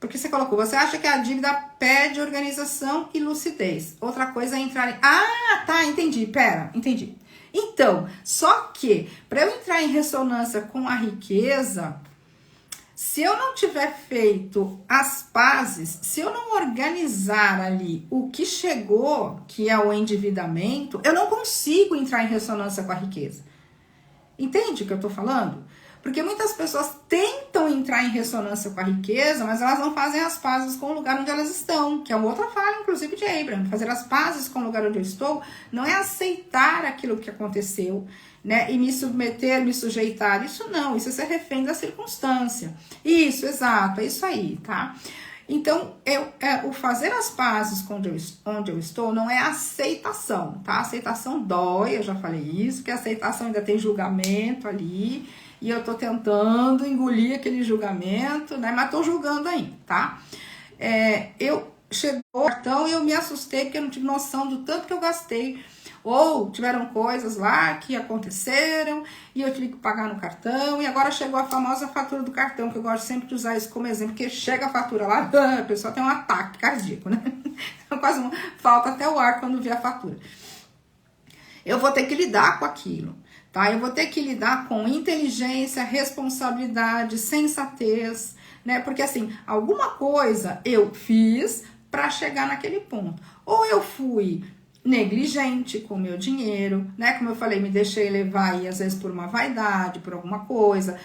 Porque você colocou, você acha que a dívida pede organização e lucidez. Outra coisa é entrar em... tá, entendi, entendi. Então, só que para eu entrar em ressonância com a riqueza, se eu não tiver feito as pazes, se eu não organizar ali o que chegou, que é o endividamento, eu não consigo entrar em ressonância com a riqueza. Entende o que eu tô falando? Porque muitas pessoas tentam entrar em ressonância com a riqueza, mas elas não fazem as pazes com o lugar onde elas estão, que é uma outra fala, inclusive, de Abraham. Fazer as pazes com o lugar onde eu estou não é aceitar aquilo que aconteceu, né? E me submeter, me sujeitar. Isso não, isso é ser refém da circunstância. Isso, exato, é isso aí, tá? Então, o fazer as pazes com onde eu estou não é aceitação, tá? Aceitação dói, eu já falei isso, que a aceitação ainda tem julgamento ali, e eu tô tentando engolir aquele julgamento, né? Mas tô julgando ainda, tá? Chegou o cartão e eu me assustei porque eu não tive noção do tanto que eu gastei. Ou tiveram coisas lá que aconteceram e eu tive que pagar no cartão. E agora chegou a famosa fatura do cartão, que eu gosto sempre de usar isso como exemplo, porque chega a fatura lá, a pessoa tem um ataque cardíaco, né? Então quase falta até o ar quando vê a fatura. Eu vou ter que lidar com aquilo. Tá? Eu vou ter que lidar com inteligência, responsabilidade, sensatez, né? Porque assim, alguma coisa eu fiz para chegar naquele ponto. Ou eu fui negligente com o meu dinheiro, né? Como eu falei, me deixei levar aí às vezes por uma vaidade, por alguma coisa,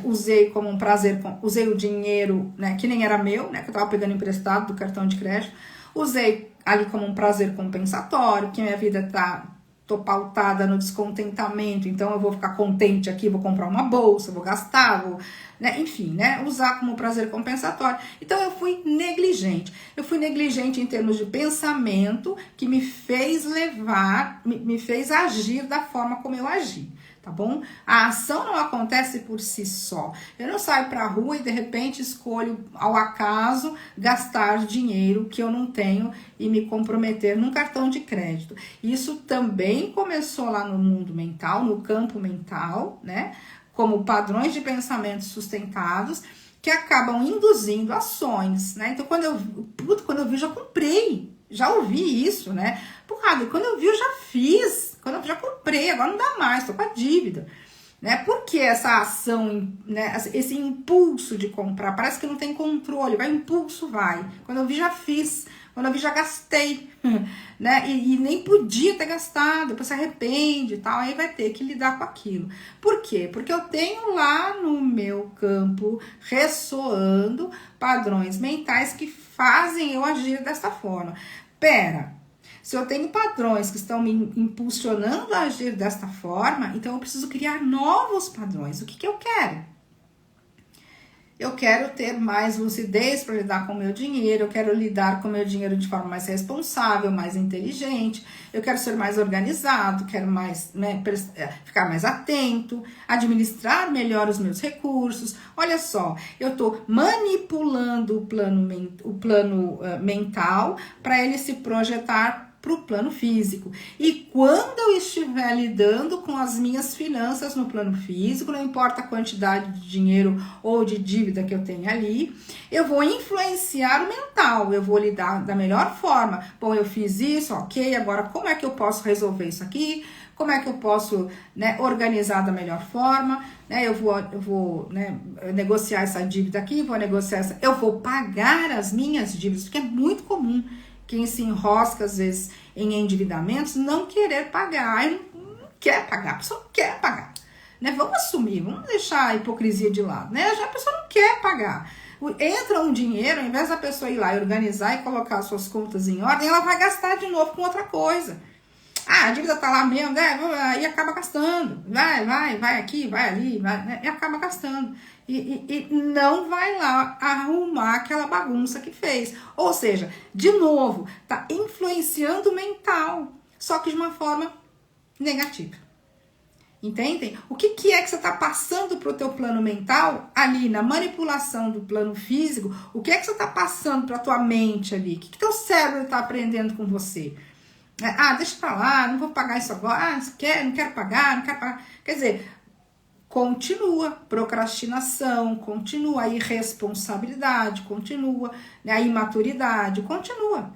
usei como um prazer, usei o dinheiro, né, que nem era meu, né, que eu tava pegando emprestado do cartão de crédito, usei ali como um prazer compensatório, que minha vida tô pautada no descontentamento, então eu vou ficar contente aqui, vou comprar uma bolsa, vou gastar, né, enfim, né, usar como prazer compensatório. Então eu fui negligente. Eu fui negligente em termos de pensamento que me fez me fez agir da forma como eu agi. Tá bom? A ação não acontece por si só. Eu não saio pra rua e de repente escolho ao acaso gastar dinheiro que eu não tenho e me comprometer num cartão de crédito. Isso também começou lá no mundo mental, no campo mental, né? Como padrões de pensamento sustentados que acabam induzindo ações, né? Então quando eu vi, já comprei. Já ouvi isso, né? Porrada, quando eu vi, eu já fiz. Quando eu já comprei, agora não dá mais, tô com a dívida. Né? Por que essa ação, né? Esse impulso de comprar? Parece que não tem controle, vai, impulso vai. Quando eu vi, já fiz. Quando eu vi, já gastei. Né? E nem podia ter gastado, depois se arrepende e tal, aí vai ter que lidar com aquilo. Por quê? Porque eu tenho lá no meu campo ressoando padrões mentais que fazem eu agir dessa forma. Se eu tenho padrões que estão me impulsionando a agir desta forma, então eu preciso criar novos padrões. O que eu quero? Eu quero ter mais lucidez para lidar com o meu dinheiro, eu quero lidar com o meu dinheiro de forma mais responsável, mais inteligente, eu quero ser mais organizado, quero mais, né, ficar mais atento, administrar melhor os meus recursos. Olha só, eu estou manipulando o plano mental para ele se projetar para o plano físico. E quando eu estiver lidando com as minhas finanças no plano físico, não importa a quantidade de dinheiro ou de dívida que eu tenho ali, eu vou influenciar o mental, eu vou lidar da melhor forma. Bom, eu fiz isso, ok, agora como é que eu posso resolver isso aqui? Como é que eu posso, né, organizar da melhor forma? Né, eu vou né, negociar essa dívida aqui, vou negociar essa... Eu vou pagar as minhas dívidas, porque é muito comum quem se enrosca, às vezes, em endividamentos, não querer pagar. Não quer pagar, a pessoa não quer pagar. Né? Vamos assumir, vamos deixar a hipocrisia de lado. Né? Já a pessoa não quer pagar. Entra um dinheiro, ao invés da pessoa ir lá e organizar e colocar as suas contas em ordem, ela vai gastar de novo com outra coisa. Ah, a dívida tá lá mesmo, né? E acaba gastando. Vai aqui, vai ali, vai, né? E acaba gastando. E não vai lá arrumar aquela bagunça que fez. Ou seja, de novo, tá influenciando o mental, só que de uma forma negativa. Entendem? O que é que você está passando para o teu plano mental ali na manipulação do plano físico? O que é que você está passando para a tua mente ali? O que teu cérebro está aprendendo com você? Ah, deixa pra lá, não vou pagar isso agora. Ah, não quero pagar, não quero pagar. Quer dizer, continua procrastinação, continua a irresponsabilidade, continua, né, a imaturidade, continua.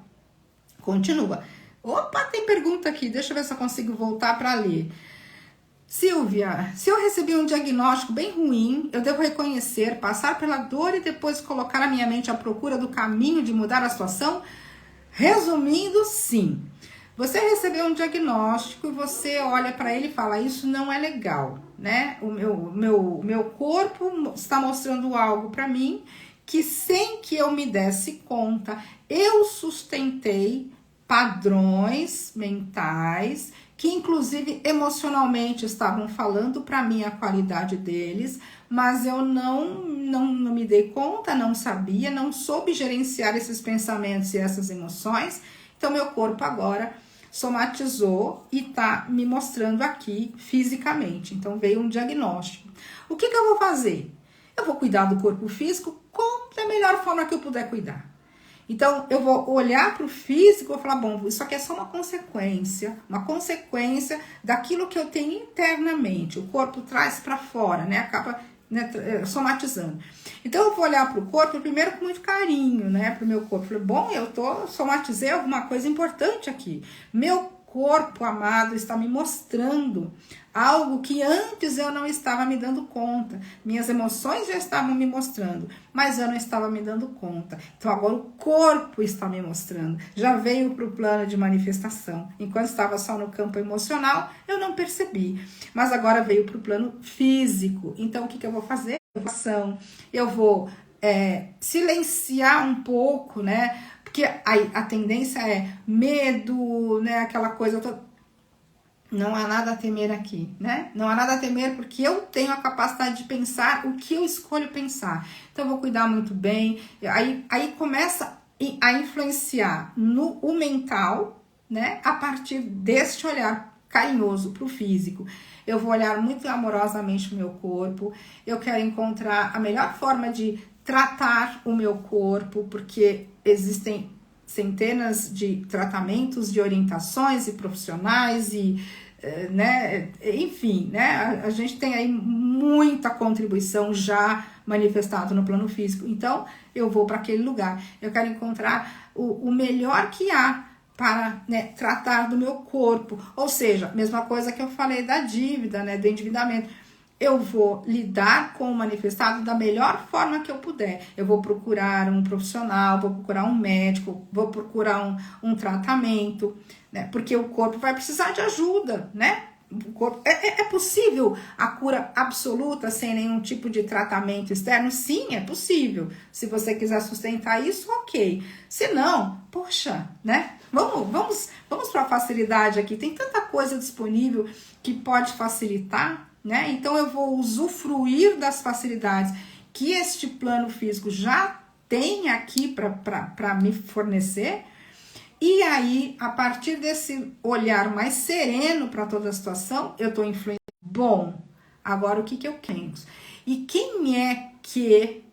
Opa, tem pergunta aqui, deixa eu ver se eu consigo voltar para ler. Silvia, se eu recebi um diagnóstico bem ruim, eu devo reconhecer, passar pela dor e depois colocar a minha mente à procura do caminho de mudar a situação? Resumindo, sim. Você recebeu um diagnóstico e você olha para ele e fala, isso não é legal, né? O meu corpo está mostrando algo para mim que sem que eu me desse conta, eu sustentei padrões mentais que inclusive emocionalmente estavam falando para mim a qualidade deles, mas eu não me dei conta, não sabia, não soube gerenciar esses pensamentos e essas emoções. Então meu corpo agora somatizou e tá me mostrando aqui fisicamente. Então veio um diagnóstico. O que eu vou fazer? Eu vou cuidar do corpo físico da melhor forma que eu puder cuidar. Então eu vou olhar para o físico e vou falar, bom, isso aqui é só uma consequência daquilo que eu tenho internamente. O corpo traz para fora, né? Acaba, né, somatizando. Então eu vou olhar para o corpo primeiro com muito carinho, né, para o meu corpo. Falei, bom, somatizei alguma coisa importante aqui. Meu corpo amado está me mostrando algo que antes eu não estava me dando conta. Minhas emoções já estavam me mostrando, mas eu não estava me dando conta. Então agora o corpo está me mostrando. Já veio para o plano de manifestação. Enquanto estava só no campo emocional, eu não percebi. Mas agora veio para o plano físico. Então o que eu vou fazer? Eu vou silenciar um pouco, né? Porque a tendência é medo, né? Aquela coisa toda. Não há nada a temer aqui, né? Não há nada a temer porque eu tenho a capacidade de pensar o que eu escolho pensar. Então eu vou cuidar muito bem. Aí começa a influenciar o mental, né? A partir deste olhar carinhoso para o físico. Eu vou olhar muito amorosamente o meu corpo. Eu quero encontrar a melhor forma de tratar o meu corpo, porque existem centenas de tratamentos, de orientações e profissionais e, né, enfim, né, a gente tem aí muita contribuição já manifestada no plano físico. Então, eu vou para aquele lugar. Eu quero encontrar o melhor que há para, né, tratar do meu corpo. Ou seja, mesma coisa que eu falei da dívida, né, do endividamento. Eu vou lidar com o manifestado da melhor forma que eu puder. Eu vou procurar um profissional, vou procurar um médico, vou procurar um tratamento, né? Porque o corpo vai precisar de ajuda, né? O corpo, é possível a cura absoluta sem nenhum tipo de tratamento externo? Sim, é possível. Se você quiser sustentar isso, ok. Se não, poxa, né? Vamos para a facilidade aqui. Tem tanta coisa disponível que pode facilitar, né? Então eu vou usufruir das facilidades que este plano físico já tem aqui para me fornecer. E aí, a partir desse olhar mais sereno para toda a situação, eu estou influenciando. Bom, agora o que eu penso? E quem é que,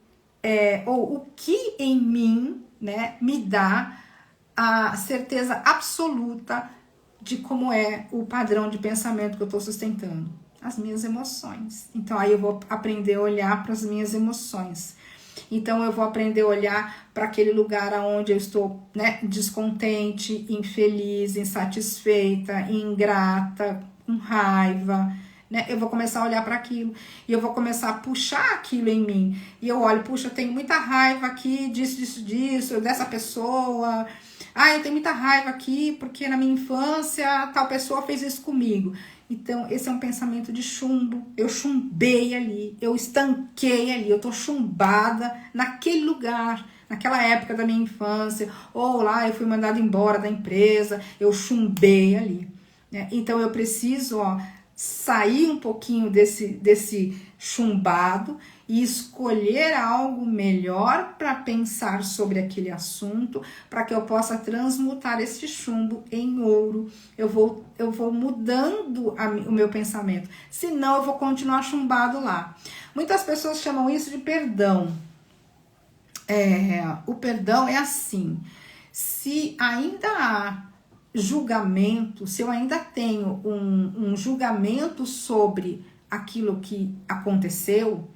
ou o que em mim, né, me dá a certeza absoluta de como é o padrão de pensamento que eu estou sustentando? As minhas emoções. Então, aí eu vou aprender a olhar para as minhas emoções. Então, eu vou aprender a olhar para aquele lugar onde eu estou, né, descontente, infeliz, insatisfeita, ingrata, com raiva, né? Eu vou começar a olhar para aquilo e eu vou começar a puxar aquilo em mim. E eu olho, puxa, eu tenho muita raiva aqui disso, dessa pessoa. Ah, eu tenho muita raiva aqui porque na minha infância tal pessoa fez isso comigo. Então, esse é um pensamento de chumbo. Eu chumbei ali, eu estanquei ali, eu tô chumbada naquele lugar, naquela época da minha infância, ou lá eu fui mandada embora da empresa, eu chumbei ali. Né? Então, eu preciso, sair um pouquinho desse chumbado e escolher algo melhor para pensar sobre aquele assunto, para que eu possa transmutar esse chumbo em ouro. Eu vou mudando o meu pensamento, senão eu vou continuar chumbado lá. Muitas pessoas chamam isso de perdão. O perdão é assim: se ainda há julgamento, se eu ainda tenho um julgamento sobre aquilo que aconteceu,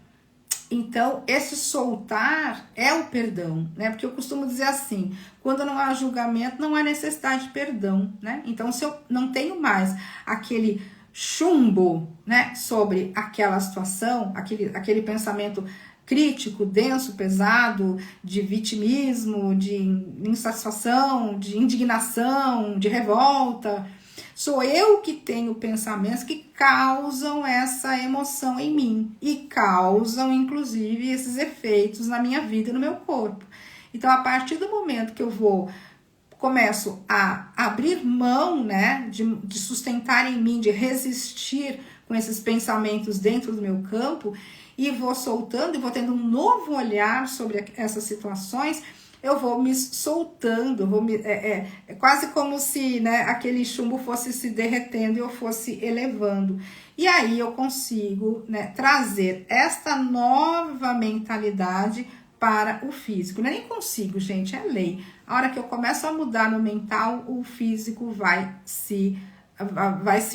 então esse soltar é o perdão, né? Porque eu costumo dizer assim: quando não há julgamento, não há necessidade de perdão, né? Então, se eu não tenho mais aquele chumbo, né, sobre aquela situação, aquele pensamento crítico, denso, pesado, de vitimismo, de insatisfação, de indignação, de revolta, sou eu que tenho pensamentos que causam essa emoção em mim e causam, inclusive, esses efeitos na minha vida e no meu corpo. Então, a partir do momento que eu começo a abrir mão, né, de sustentar em mim, de resistir com esses pensamentos dentro do meu campo, e vou soltando e vou tendo um novo olhar sobre essas situações, eu vou me soltando, é quase como se, né, aquele chumbo fosse se derretendo e eu fosse elevando. E aí eu consigo, né, trazer esta nova mentalidade para o físico. Eu nem consigo, gente, é lei. A hora que eu começo a mudar no mental, o físico vai se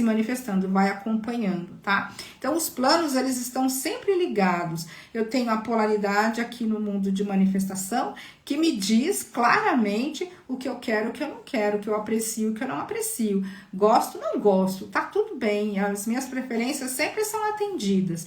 manifestando, vai acompanhando, tá? Então, os planos, eles estão sempre ligados. Eu tenho a polaridade aqui no mundo de manifestação, que me diz claramente o que eu quero, o que eu não quero, o que eu aprecio, o que eu não aprecio. Gosto, não gosto, tá tudo bem. As minhas preferências sempre são atendidas.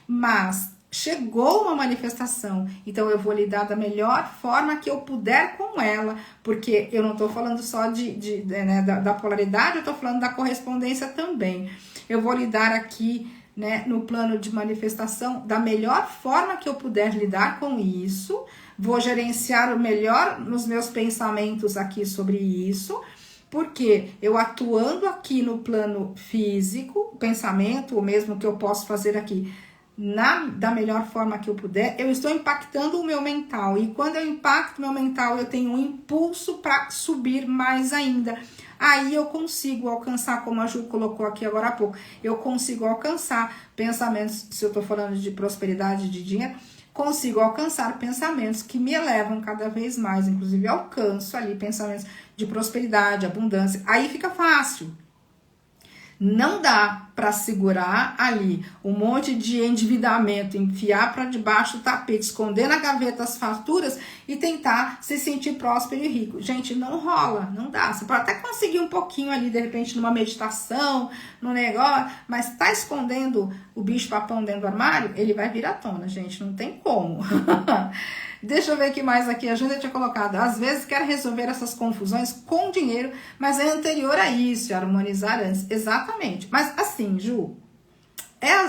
Mas chegou uma manifestação, então eu vou lidar da melhor forma que eu puder com ela, porque eu não estou falando só né, da polaridade, eu estou falando da correspondência também. Eu vou lidar aqui, né, no plano de manifestação da melhor forma que eu puder lidar com isso, vou gerenciar o melhor nos meus pensamentos aqui sobre isso, porque eu atuando aqui no plano físico, pensamento, ou mesmo que eu posso fazer aqui, da melhor forma que eu puder, eu estou impactando o meu mental. E quando eu impacto o meu mental, eu tenho um impulso para subir mais ainda. Aí eu consigo alcançar, como a Ju colocou aqui agora há pouco, eu consigo alcançar pensamentos, se eu estou falando de prosperidade, de dinheiro, consigo alcançar pensamentos que me elevam cada vez mais. Inclusive, alcanço ali pensamentos de prosperidade, abundância. Aí fica fácil. Não dá para segurar ali um monte de endividamento, enfiar para debaixo do tapete, esconder na gaveta as faturas e tentar se sentir próspero e rico. Gente, não rola, não dá. Você pode até conseguir um pouquinho ali, de repente, numa meditação, no negócio, mas tá escondendo o bicho-papão dentro do armário, ele vai vir à tona, gente, não tem como. Deixa eu ver o que mais aqui. A Júlia tinha colocado: às vezes quer resolver essas confusões com dinheiro, mas é anterior a isso, harmonizar antes. Exatamente. Mas assim, Ju,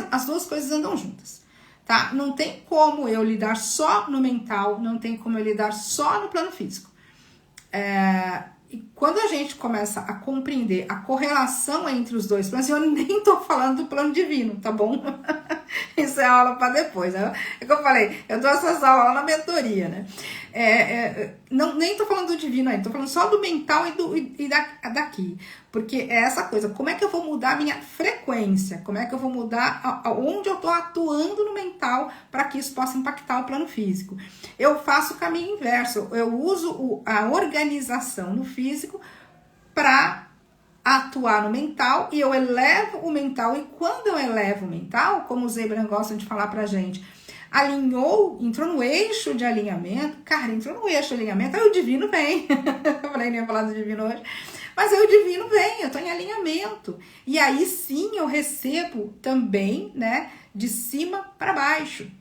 as duas coisas andam juntas, tá? Não tem como eu lidar só no mental, não tem como eu lidar só no plano físico. quando a gente começa a compreender a correlação entre os dois planos, eu nem tô falando do plano divino, tá bom? Isso é aula para depois, né? É que eu falei, eu dou essas aulas lá na mentoria, né? Não, nem tô falando do divino ainda, tô falando só do mental e daqui. Porque é essa coisa, como é que eu vou mudar a minha frequência? Como é que eu vou mudar onde eu tô atuando no mental para que isso possa impactar o plano físico? Eu faço o caminho inverso, eu uso a organização no físico para atuar no mental e eu elevo o mental. E quando eu elevo o mental, como os Abraham gostam de falar pra gente, alinhou, entrou no eixo de alinhamento, cara, entrou no eixo de alinhamento, aí o divino vem. Eu falei, nem ia falar do divino hoje, mas aí o divino vem, eu tô em alinhamento. E aí sim eu recebo também, né, de cima para baixo.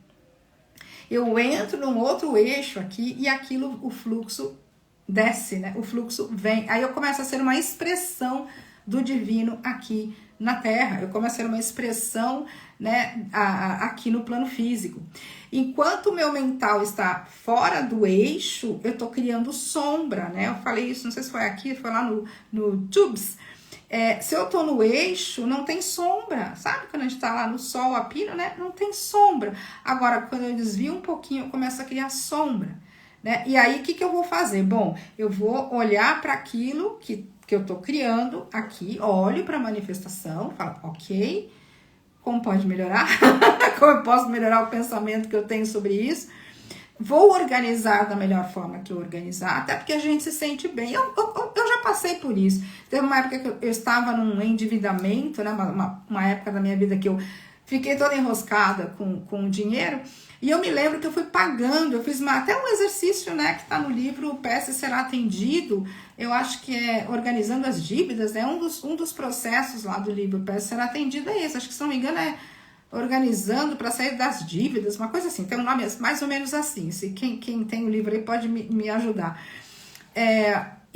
Eu entro num outro eixo aqui e aquilo, o fluxo desce, né? O fluxo vem. Aí eu começo a ser uma expressão do divino aqui na Terra. Eu começo a ser uma expressão, né, aqui no plano físico. Enquanto o meu mental está fora do eixo, eu tô criando sombra, né? Eu falei isso, não sei se foi aqui, foi lá no Tubes. Se eu tô no eixo, não tem sombra. Sabe quando a gente tá lá no sol, a pino, né? Não tem sombra. Agora, quando eu desvio um pouquinho, eu começo a criar sombra. Né? E aí, o que eu vou fazer? Bom, eu vou olhar para aquilo que eu tô criando aqui, olho para a manifestação, falo, ok, como pode melhorar? Como eu posso melhorar o pensamento que eu tenho sobre isso? Vou organizar da melhor forma que eu organizar, até porque a gente se sente bem. Eu já passei por isso. Teve uma época que eu estava num endividamento, né? Uma época da minha vida que eu fiquei toda enroscada com o dinheiro. E eu me lembro que eu fui pagando, eu fiz até um exercício, né, que tá no livro O PS Será Atendido, eu acho que é Organizando as Dívidas, né, um dos processos lá do livro O PS Será Atendido é esse, acho que se não me engano é Organizando para Sair das Dívidas, uma coisa assim, tem um nome mais ou menos assim, se quem tem o livro aí pode me ajudar.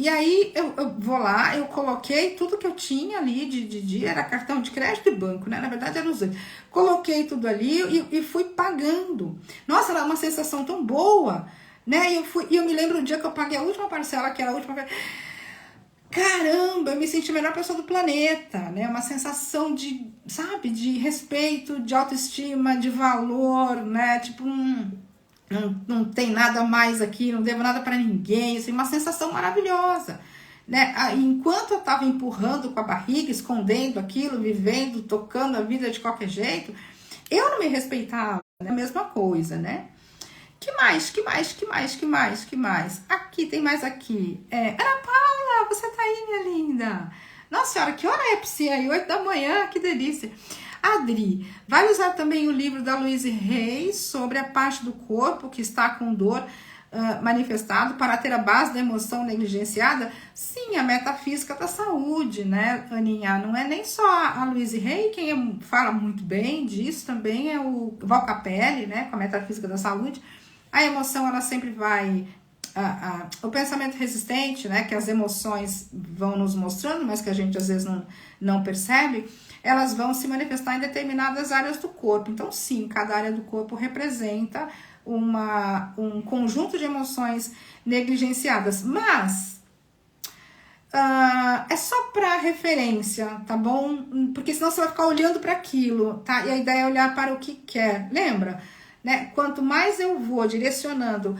E aí eu vou lá, eu coloquei tudo que eu tinha ali era cartão de crédito e banco, né? Na verdade eram os dois. Coloquei tudo ali e fui pagando. Nossa, era uma sensação tão boa, né? E eu me lembro o dia que eu paguei a última parcela, que era a última. Caramba, eu me senti a melhor pessoa do planeta, né? Uma sensação de, sabe, de respeito, de autoestima, de valor, né? Tipo, não tem nada mais aqui, não devo nada para ninguém, assim, uma sensação maravilhosa, né? Enquanto eu estava empurrando com a barriga, escondendo aquilo, vivendo, tocando a vida de qualquer jeito, eu não me respeitava, né? A mesma coisa, né? Que mais? Aqui, tem mais aqui. Ana Paula, você tá aí, minha linda? Nossa senhora, que hora é pra você aí? 8 da manhã, que delícia. Adri, vai usar também o livro da Louise Hay sobre a parte do corpo que está com dor manifestado para ter a base da emoção negligenciada? Sim, a metafísica da saúde, né, Aninha? Não é nem só a Louise Hay, quem fala muito bem disso também é o Val Capelli, né, com a metafísica da saúde. A emoção, ela sempre vai... o pensamento resistente, né, que as emoções vão nos mostrando, mas que a gente às vezes não percebe, elas vão se manifestar em determinadas áreas do corpo. Então, sim, cada área do corpo representa um conjunto de emoções negligenciadas. Mas é só para referência, tá bom? Porque senão você vai ficar olhando para aquilo, tá? E a ideia é olhar para o que quer. Lembra? Né? Quanto mais eu vou direcionando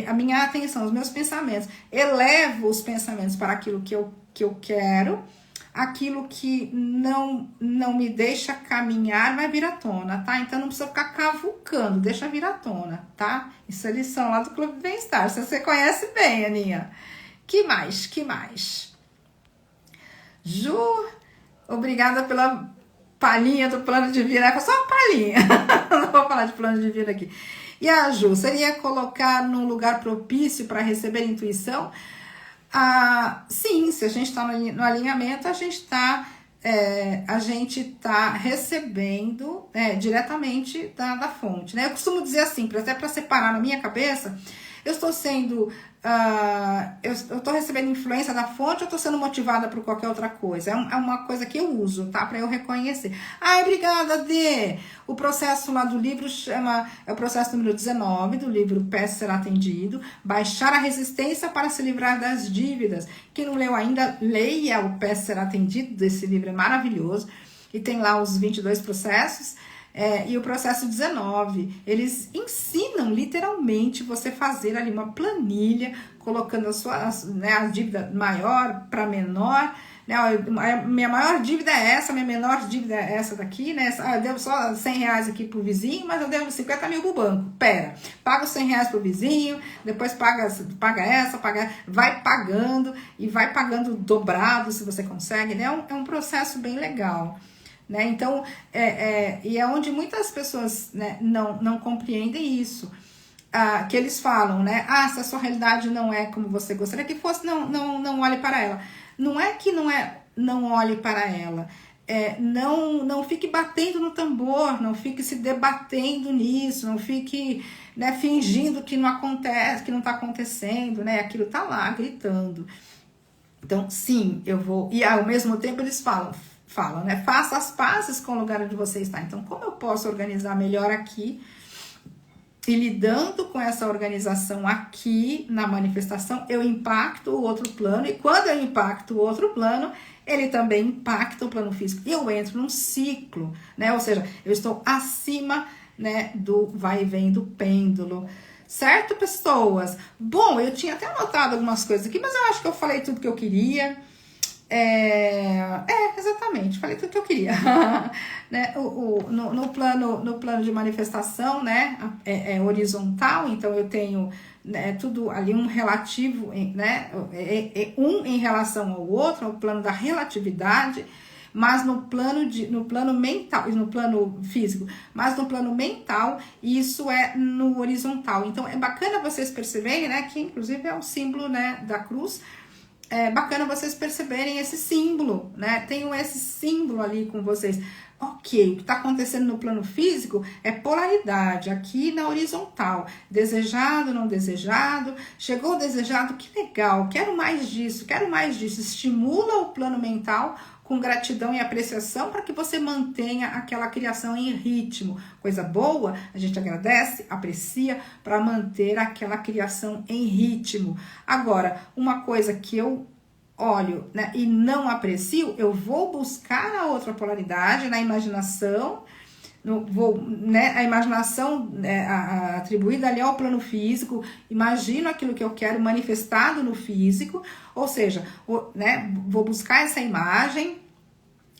a minha atenção, os meus pensamentos, elevo os pensamentos para aquilo que eu quero, aquilo que não me deixa caminhar vai vir à tona, tá? Então não precisa ficar cavucando, deixa vir à tona, tá? Isso é lição lá do Clube do Bem-Estar, você conhece bem, Aninha. Que mais? Ju, obrigada pela palhinha do plano de vida, só uma palhinha, não vou falar de plano de vida aqui. E a Ju, seria colocar num lugar propício para receber intuição? Sim, se a gente está no alinhamento, a gente está recebendo diretamente da fonte, né? Eu costumo dizer assim, até para separar na minha cabeça, Eu estou sendo... eu estou recebendo influência da fonte ou estou sendo motivada por qualquer outra coisa? É uma coisa que eu uso, tá? Para eu reconhecer. Obrigada, Dê! O processo lá do livro é o processo número 19 do livro Peça Será Atendido. Baixar a resistência para se livrar das dívidas. Quem não leu ainda, leia o Peça Será Atendido. Desse livro é maravilhoso. E tem lá os 22 processos. E o processo 19, eles ensinam literalmente você fazer ali uma planilha, colocando a dívida maior para menor, né? Minha maior dívida é essa, minha menor dívida é essa daqui, né? Eu devo só R$100 aqui pro vizinho, mas eu devo 50 mil pro banco. Pera, paga os R$100 pro vizinho, depois paga essa, vai pagando e vai pagando dobrado se você consegue, né? É um processo bem legal. Né? Então, e é onde muitas pessoas, né, não compreendem isso, que eles falam, né, se a sua realidade não é como você gostaria que fosse, não olhe para ela. Não é que não olhe para ela, não fique batendo no tambor, não fique se debatendo nisso, não fique, né, fingindo que não acontece, que não está acontecendo, né, aquilo está lá gritando. Então, sim, eu vou, e ao mesmo tempo eles falam, né? Faça as pazes com o lugar onde você está. Então, como eu posso organizar melhor aqui? E lidando com essa organização aqui na manifestação, eu impacto o outro plano. E quando eu impacto o outro plano, ele também impacta o plano físico. E eu entro num ciclo, né? Ou seja, eu estou acima, né, do vai e vem do pêndulo. Certo, pessoas? Bom, eu tinha até anotado algumas coisas aqui, mas eu acho que eu falei tudo que eu queria. Exatamente, falei tudo que eu queria. Né? No plano de manifestação, né, é horizontal, então eu tenho, né, tudo ali um relativo, né, um em relação ao outro, o plano da relatividade, mas no plano mental, no plano físico, mas no plano mental, isso é no horizontal. Então é bacana vocês perceberem, né, que inclusive é o símbolo, né, da cruz. É bacana vocês perceberem esse símbolo, né? Tenham esse símbolo ali com vocês. Ok, o que está acontecendo no plano físico é polaridade, aqui na horizontal. Desejado, não desejado. Chegou o desejado, que legal, quero mais disso. Estimula o plano mental com gratidão e apreciação para que você mantenha aquela criação em ritmo. Coisa boa, a gente agradece, aprecia para manter aquela criação em ritmo. Agora, uma coisa que eu olho, né, e não aprecio, eu vou buscar a outra polaridade na imaginação, a imaginação atribuída ali ao plano físico, imagino aquilo que eu quero manifestado no físico, ou seja, vou buscar essa imagem,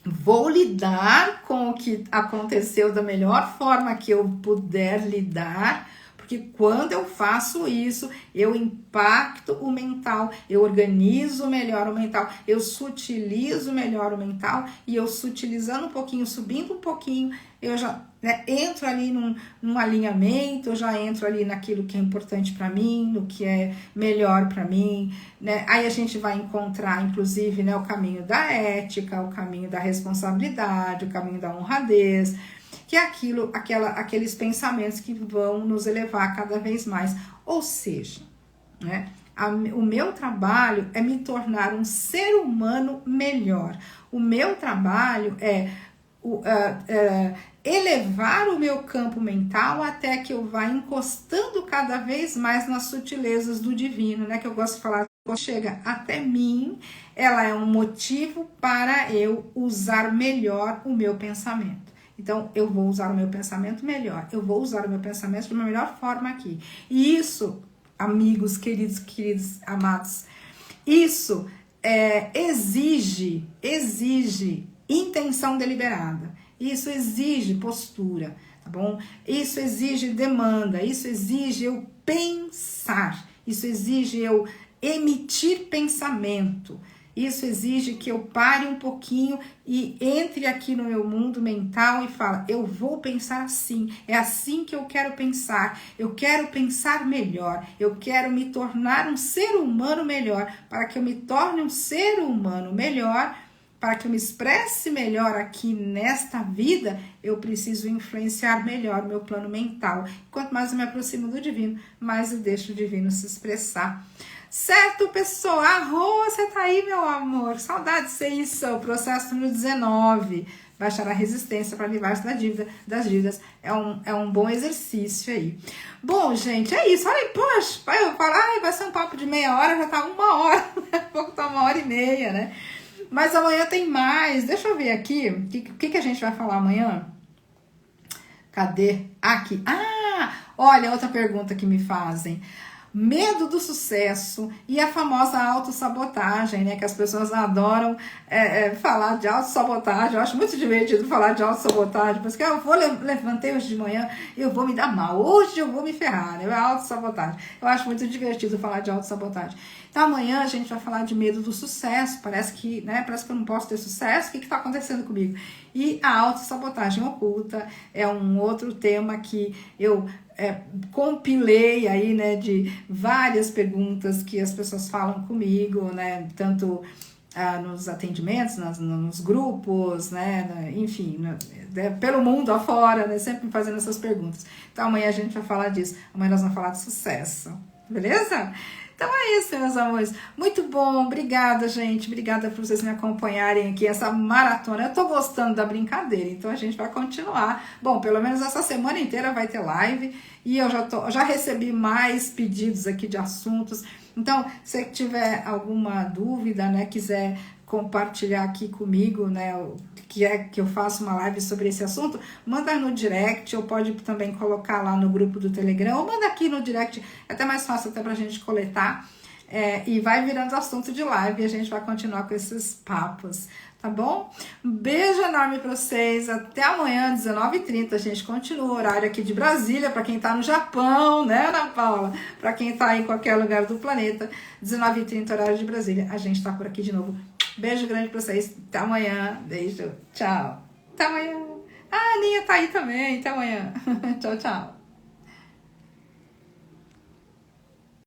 vou lidar com o que aconteceu da melhor forma que eu puder lidar, porque quando eu faço isso, eu impacto o mental, eu organizo melhor o mental, eu sutilizo melhor o mental, e eu sutilizando um pouquinho, subindo um pouquinho, eu já, né, entro ali num alinhamento, eu já entro ali naquilo que é importante para mim, no que é melhor para mim, né? Aí a gente vai encontrar, inclusive, né, o caminho da ética, o caminho da responsabilidade, o caminho da honradez, que é aqueles pensamentos que vão nos elevar cada vez mais. Ou seja, né, o meu trabalho é me tornar um ser humano melhor. O meu trabalho é elevar o meu campo mental até que eu vá encostando cada vez mais nas sutilezas do divino, né? Que eu gosto de falar, quando chega até mim, ela é um motivo para eu usar melhor o meu pensamento. Então, eu vou usar o meu pensamento melhor, eu vou usar o meu pensamento de uma melhor forma aqui. E isso, amigos, queridos, amados, isso exige intenção deliberada, isso exige postura, tá bom? Isso exige demanda, isso exige eu pensar, isso exige eu emitir pensamento, isso exige que eu pare um pouquinho e entre aqui no meu mundo mental e fale, eu vou pensar assim, é assim que eu quero pensar melhor, eu quero me tornar um ser humano melhor, para que eu me torne um ser humano melhor, para que eu me expresse melhor aqui nesta vida, eu preciso influenciar melhor o meu plano mental. Quanto mais eu me aproximo do divino, mais eu deixo o divino se expressar. Certo, pessoal? Arroa, você tá aí, meu amor? Saudade de ser isso. O processo número 19. Baixar a resistência para livrar-se das dívidas. É um bom exercício aí. Bom, gente, é isso. Olha aí, poxa, vai ser um papo de meia hora, já tá 1 hora. Daqui a pouco tá 1h30, né? Mas amanhã tem mais. Deixa eu ver aqui. O que a gente vai falar amanhã? Cadê? Aqui. Olha, outra pergunta que me fazem. Medo do sucesso e a famosa autossabotagem, né? Que as pessoas adoram falar de autossabotagem. Eu acho muito divertido falar de autossabotagem, porque eu levantei hoje de manhã e eu vou me dar mal. Hoje eu vou me ferrar, né? É autossabotagem. Eu acho muito divertido falar de autossabotagem. Então amanhã a gente vai falar de medo do sucesso. Parece que eu não posso ter sucesso. O que está acontecendo comigo? E a autossabotagem oculta é um outro tema que eu compilei aí, né, de várias perguntas que as pessoas falam comigo, né, tanto nos atendimentos, nos grupos, né, enfim, pelo mundo afora, né, sempre me fazendo essas perguntas. Então amanhã a gente vai falar disso, amanhã nós vamos falar de sucesso, beleza? Então é isso, meus amores. Muito bom, obrigada, gente. Obrigada por vocês me acompanharem aqui, essa maratona. Eu tô gostando da brincadeira, então a gente vai continuar. Bom, pelo menos essa semana inteira vai ter live e eu já recebi mais pedidos aqui de assuntos. Então, se tiver alguma dúvida, né, quiser compartilhar aqui comigo, né, que eu faça uma live sobre esse assunto, manda no direct, ou pode também colocar lá no grupo do Telegram, ou manda aqui no direct, é até mais fácil até pra gente coletar, e vai virando assunto de live, e a gente vai continuar com esses papos, tá bom? Um beijo enorme pra vocês, até amanhã, 19h30, a gente continua o horário aqui de Brasília, pra quem tá no Japão, né, Ana Paula? Pra quem tá em qualquer lugar do planeta, 19h30, horário de Brasília, a gente tá por aqui de novo. Beijo grande pra vocês. Até amanhã. Beijo. Tchau. Até amanhã. A Aninha tá aí também. Até amanhã. Tchau, tchau.